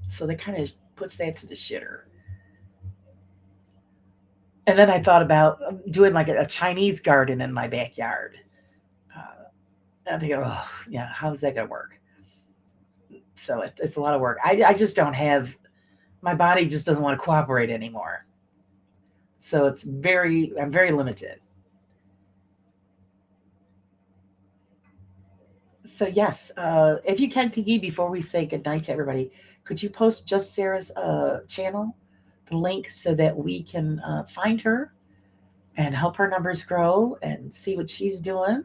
Speaker 1: So that kind of puts that to the shitter. And then I thought about doing like a Chinese garden in my backyard. And I think, oh, yeah, how's that going to work? So it's a lot of work. I just don't have, my body just doesn't want to cooperate anymore. So I'm very limited. So yes, if you can, Piggy, before we say goodnight to everybody, could you post Just Sarah's channel, the link, so that we can find her and help her numbers grow and see what she's doing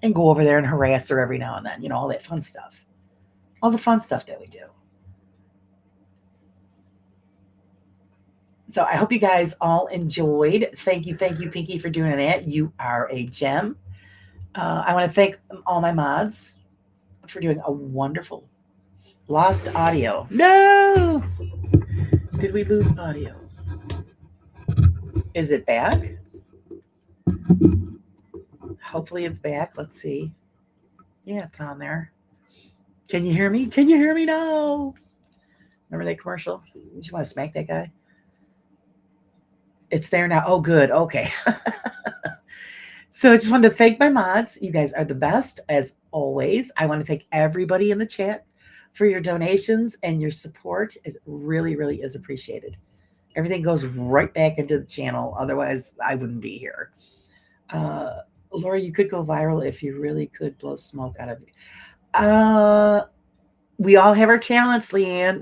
Speaker 1: and go over there and harass her every now and then, all that fun stuff, all the fun stuff that we do. So I hope you guys all enjoyed. Thank you, Pinky, for doing that. You are a gem. I want to thank all my mods for doing a wonderful. Lost audio. No! Did we lose audio? Is it back? Hopefully it's back. Let's see. Yeah, it's on there. Can you hear me? Can you hear me now? Remember that commercial? Did you want to smack that guy? It's there now. Oh, good. Okay. So I just wanted to thank my mods. You guys are the best, as always. I want to thank everybody in the chat for your donations and your support. It really, really is appreciated. Everything goes right back into the channel. Otherwise, I wouldn't be here. Laura, you could go viral if you really could blow smoke out of you. We all have our talents, Leanne.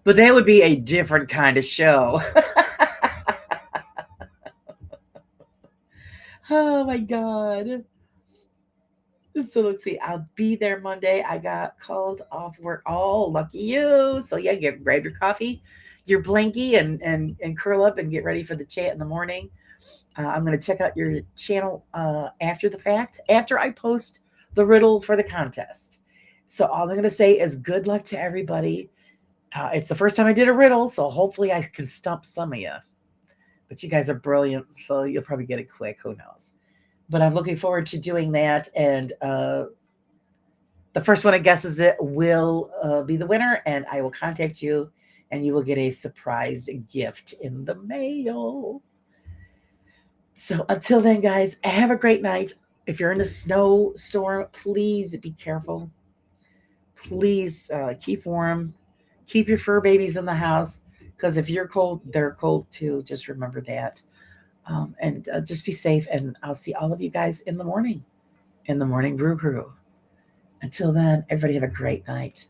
Speaker 1: But that would be a different kind of show. Oh my God. So let's see. I'll be there Monday. I got called off work. Oh, lucky you. So yeah, grab your coffee, your blankie, and curl up and get ready for the chat in the morning. I'm going to check out your channel after the fact, after I post the riddle for the contest. So all I'm going to say is good luck to everybody. It's the first time I did a riddle, so hopefully I can stump some of you. But you guys are brilliant, so you'll probably get it quick. Who knows? But I'm looking forward to doing that. And the first one that guesses it will be the winner, and I will contact you, and you will get a surprise gift in the mail. So until then, guys, have a great night. If you're in a snowstorm, please be careful. Please keep warm. Keep your fur babies in the house, because if you're cold, they're cold too. Just remember that. And just be safe. And I'll see all of you guys in the morning brew. Until then, everybody have a great night.